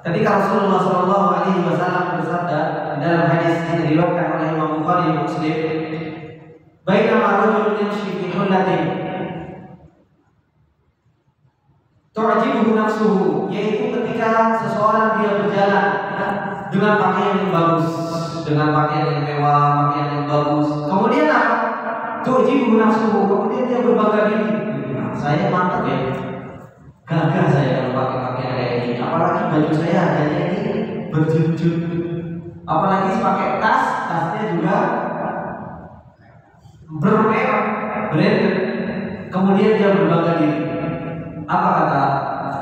Ketika Rasulullah Shallallahu Alaihi Wasallam bersabda dalam hadis yang diriwayatkan oleh Imam Bukhari dan Muslim, bainama rajulun yamshi fi hullatin tu'jibuhu nafsuhu, yaitu ketika seseorang dia berjalan dengan pakaian yang bagus, dengan pakaian yang mewah, pakaian yang bagus. Kemudian apa? Tu'jibuhu nafsuhu, kemudian dia berbangga diri. Saya mantap ya, gagah saya kalau pakai pakaian kayak ini. Apalagi baju saya harganya ini berjut-jut. Apalagi pakai tasnya juga bermerek, branded. Kemudian dia berbangga diri. Apa kata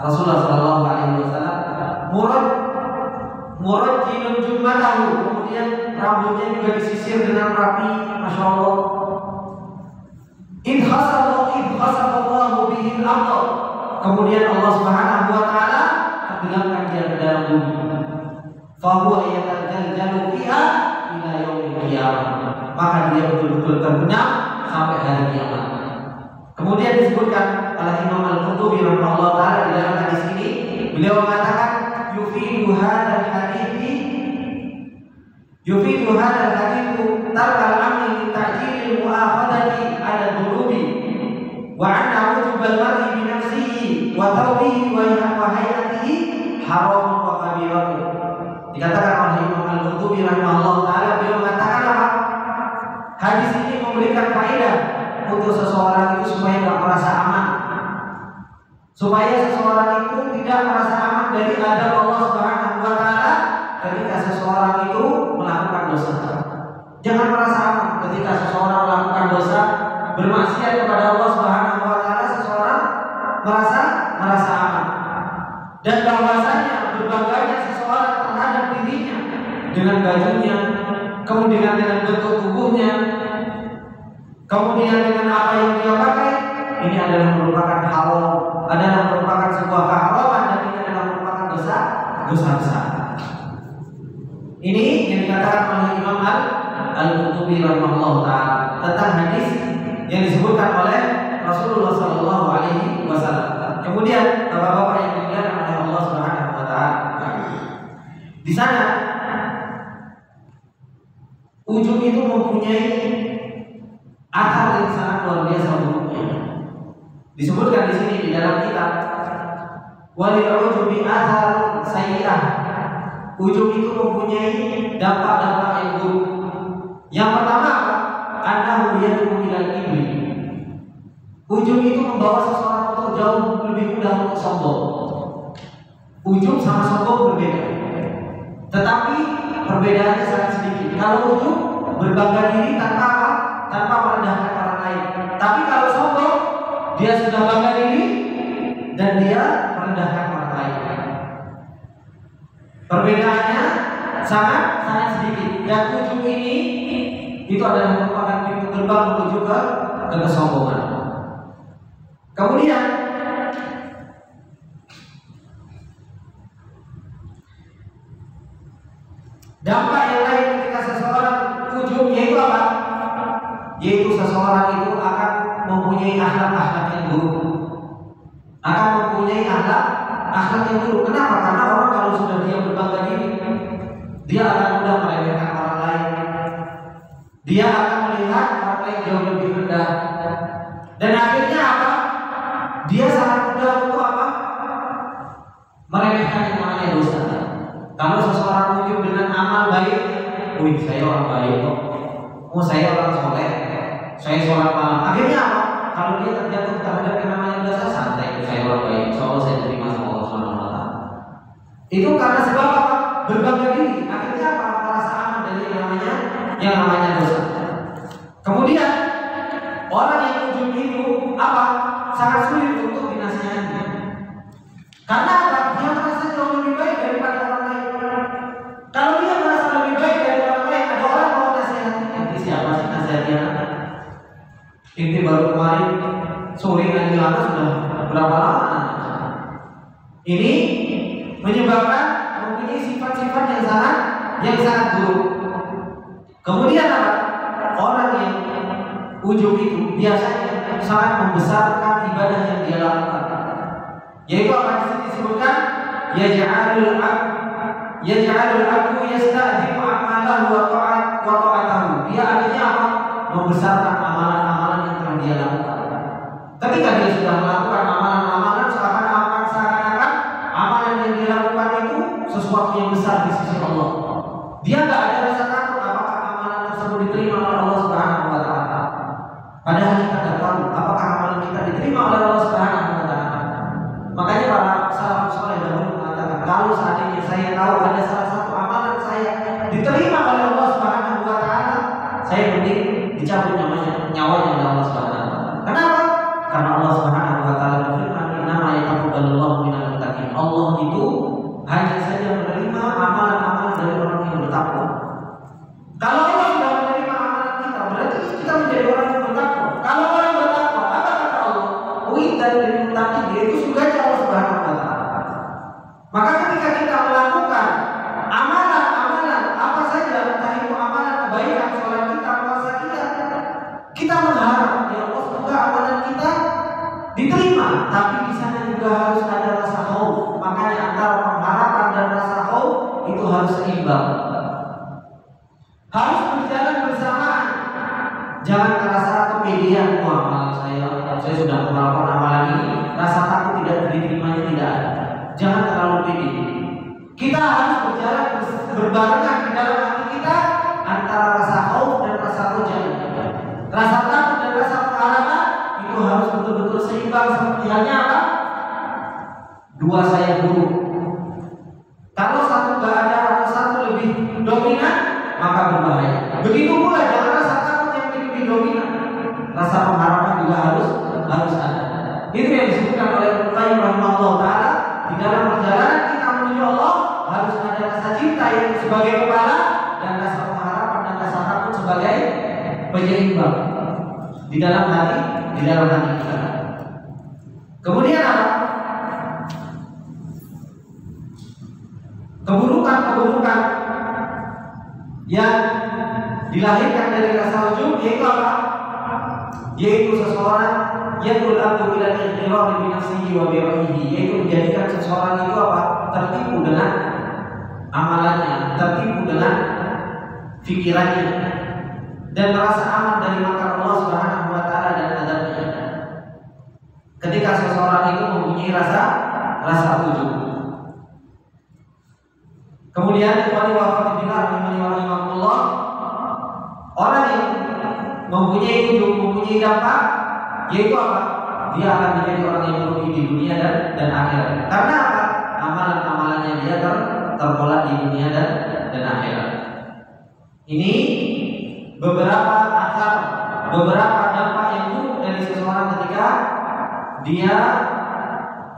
Rasulullah Shallallahu Alaihi Wasallam? Murad jinun jumatahu, kemudian rambutnya juga disisir dengan rapi, masya Allah. Idhasallahu bihi al-ardh, kemudian Allah Subhanahu Wa Taala tenggelamkan dia ke dalam bumi. Fahuwa yataljaljalu fiha ila yaumil qiyamah, maka dia betul-betul terbenam sampai hari kiamat. Kemudian disebutkan oleh Imam Al-Qurtubi rahimahullah taala di dalam hadis ini, beliau mengatakan yufidu hadzal hadithu tarkal amri min ta'jilil mu'akhadati 'ala dhunubi wa 'anna wujubal mar'i bi nafsihi wa tawbihi wa hayatihi haram wa kabiratun. Dikatakan oleh Imam Al-Qurtubi rahimahullah taala, beliau mengatakan apa? Hadis ini memberikan faedah untuk seseorang itu supaya tidak merasa aman, supaya seseorang itu tidak merasa aman dari adab Allah Subhanahu Wa Taala ketika seseorang itu melakukan dosa. Jangan merasa aman ketika seseorang melakukan dosa, bermaksiat kepada Allah Subhanahu Wa Taala. Seseorang merasa aman, dan bahwasanya berbangganya seseorang terhadap dirinya dengan bajunya, kemudian dengan bentuk tubuhnya, kemudian dengan apa yang dia pakai, ini adalah merupakan haram, adalah merupakan sebuah keharaman, dan ini adalah merupakan dosa besar. Ini yang dikatakan oleh Imam Al-Qurtubi rahimahullah taala tentang hadis yang disebutkan oleh Rasulullah Sallallahu Alaihi Wasallam. Kemudian bapak-bapak yang dimuliakan oleh Allah Subhanahu Wa Taala, di sana ujub itu mempunyai akar yang sangat luar biasa buruknya. Disebutkan di sini di dalam kitab, walil ujubi athar sayyi'ah. Ujub itu mempunyai dampak-dampak yang buruk. Yang pertama, annahu yad'u ilal kibri. Ujub itu membawa seseorang untuk jauh lebih mudah untuk sombong. Ujub sama sombong berbeda, tetapi perbedaannya sangat sedikit. Kalau ujub berbangga diri tanpa apa? Tanpa merendahkan orang lain. Tapi kalau sombong, dia sudah bangga diri dan dia merendahkan orang lain. Perbedaannya sangat sedikit. Dan ujub ini itu adalah merupakan pintu gerbang menuju ke kesombongan. Kemudian dampak yang lain ketika seseorang ujub yaitu apa? Yaitu seseorang itu akan mempunyai akhlak yang buruk. Akan mempunyai akhlak yang buruk. Kenapa? Karena orang kalau sudah dia berbangga diri, dia akan mudah meremehkan orang lain. Dia akan melihat orang lain jauh lebih rendah. Dan akhirnya apa? Dia sangat mudah untuk apa? Meremehkan yang namanya dosa. Kalau seseorang ujub dengan amal baik, wih saya orang baik kok, oh saya orang soleh, saya sholat malam. Akhirnya apa? Kalau dia terjatuh terhadap yang namanya dosa, santai, saya orang baik, insyaallah saya terima sama Allah Subhanahu wa Ta'ala. Itu karena sebab apa? Berbangga diri. Akhirnya apa? Merasa aman dari yang namanya dosa. Kemudian orang yang ujub itu apa? Sangat sulit untuk dinasihati. Karena apa? Dia merasa jauh lebih baik daripada orang lain. Kalau dia merasa lebih baik dari orang lain, ada orang mau nasihatnya. Ini siapa sih nasihatnya? Ini baru kemarin sore nanti lama sudah berapa lama? Ini menyebabkan mempunyai sifat-sifat yang sangat buruk. Kemudian apa? Orang yang ujub itu biasanya sangat membesarkan ibadah yang dia lakukan. Yaitu apa di sini disebutkan? Yaj'alul abdu yasta'dhimu a'malahu wa ta'atahu. Dia akhirnya apa? Membesarkan amalan-amalan yang telah dia lakukan. Ketika dia sudah melakukan amalan-amalan seakan-akan amalan yang dia lakukan itu sesuatu yang besar di sisi Allah. Dia nggak ada rasa takut apakah amalan tersebut diterima oleh Allah Subhanahu wa Ta'ala. Padahal kita tidak tahu apakah amalan kita diterima oleh Allah Subhanahu wa Ta'ala. Makanya para salafus saleh dahulu mengatakan, kalau seandainya saya tahu ada salah satu amalan saya diterima oleh Allah Subhanahu wa Ta'ala, saya mending dicabut nyawanya oleh Allah Subhanahu wa Ta'ala. Kenapa? Karena Allah Subhanahu wa Ta'ala berfirman, "Innama yataqabbalullahu minal muttaqin." Allah itu hanya saja menerima amalan-amalan dari orang yang bertakwa. Kalau Allah sudah menerima amalan kita, berarti kita menjadi orang yang bertakwa. Kalau orang bertakwa, apa kata Allah? Uiddat lil muttaqin, yaitu surga Allah Subhanahu wa Ta'ala. Maka ketika kita melakukan amalan-amalan apa saja, entah itu amalan kebaikan, sholat kita, puasa kita mengharap ya Allah semoga amalan kita diterima. Tapi di sana juga harus ada rasa khauf. Makanya antara pengharapan dan rasa khauf itu harus seimbang. Harus berjalan bersamaan. Jangan terasa kepedean, amalan saya sudah melakukan amalan ini, rasa takut tidak diterimanya tidak ada. Jangan terlalu pede. Kita harus berjalan berbarengan di dalam hati kita antara rasa khauf dan rasa roja. Rasa takut dan rasa pengharapan itu harus betul-betul seimbang. Seperti halnya apa? Dua sayap burung. Kalau satu nggak ada atau satu lebih dominan, maka berbahaya. Begitu pula jangan rasa takut yang lebih dominan, rasa pengharapan juga harus ada. Itu yang disebutkan oleh Qayyim rahimahullah taala, di dalam perjalanan kita menuju Allah harus ada rasa cinta yang sebagai kepala dan rasa pengharapan dan rasa takut sebagai penyeimbang di dalam hati kita. Kemudian apa? Keburukan yang dilahirkan dari rasa ujub yaitu apa? Yaitu seseorang yang berlaku ila al-ighrar bi nafsihi wa bi ra'yihi, yaitu menjadikan seseorang itu apa? Tertipu dengan amalannya, tertipu dengan pikirannya, dan merasa aman dari makar Allah Subhanahu mempunyai rasa ujub. Kemudian orang yang mempunyai ujub, mempunyai dampak, yaitu apa? Dia akan menjadi orang yang merugi di dunia dan akhirat. Karena apa? Amalan-amalannya dia tertolak di dunia dan akhirat. Ini beberapa asar, beberapa dampak yang buruk dari seseorang ketika dia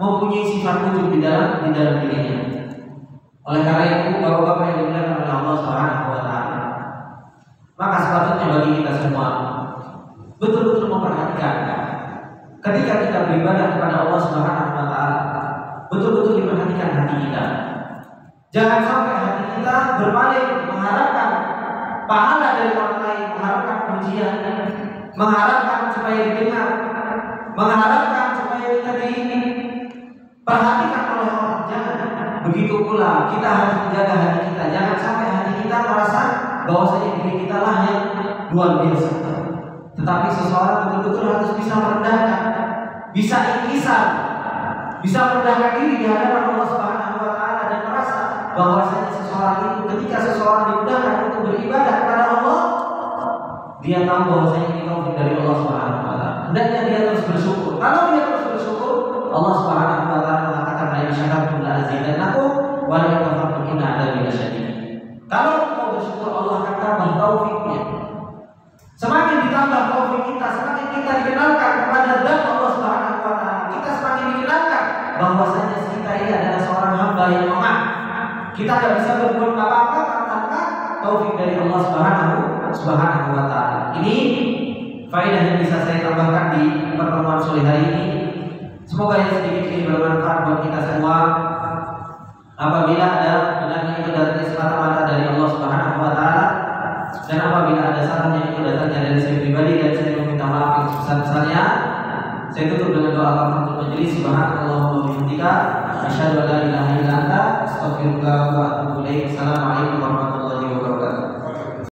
mempunyai sifat ujub di dalam dirinya. Oleh karena itu, bapak-bapak yang dimuliakan oleh Allah Subhanahu wa taala, maka sepatutnya bagi kita semua betul-betul memperhatikan ketika kita beribadah kepada Allah Subhanahu wa taala, betul-betul diperhatikan hati kita. Jangan sampai hati kita berpaling mengharapkan pahala dari orang lain, mengharapkan pujian, mengharapkan supaya didengar, mengharapkan supaya kita diperhatikan oleh orang. Jangan. Begitu pula kita harus menjaga hati kita. Jangan sampai hati kita merasa bahwasanya diri kita lah yang luar biasa. Tetapi seseorang betul-betul harus bisa merendahkan, bisa inkisar, bisa merendahkan diri di hadapan Allah Subhanahu wa taala dan merasa bahwasanya seseorang itu ketika seseorang dimudahkan untuk beribadah kepada Allah, dia tahu bahwasanya ini taufik dari Allah Subhanahu wa taala. Hendaknya dia terus bersyukur. Kalau dia terus bersyukur, Allah Subhanahu wa taala mengatakan la in syakartum la azidannakum wa la in kafartum inna adzabi lasyadid. Kalau kita bersyukur, Allah akan tambah taufiknya. Semakin ditambah taufik kita, semakin kita dikenalkan kepada zat Allah Subhanahu wa taala, kita semakin dikenalkan bahwasanya kita ini adalah seorang hamba yang lemah. Kita tidak bisa berbuat apa-apa tanpa taufik dari Allah Subhanahu wa taala. Ini faedah yang bisa saya tambahkan di pertemuan sore hari ini. Semoga yang sedikit ini bermanfaat buat kita semua. Apabila ada benarnya itu datangnya semata-mata dari Allah Subhanahu wa taala, dan apabila ada salahnya itu datangnya dari saya pribadi, dan saya meminta maaf yang sebesar-besarnya. Saya tutup dengan doa kafaratul majelis. Subhanallah wa bihamdika, asyhadu an la ilaha illa anta, astaghfiruka wa atubu ilaik. Assalamualaikum warahmatullahi wabarakatuh.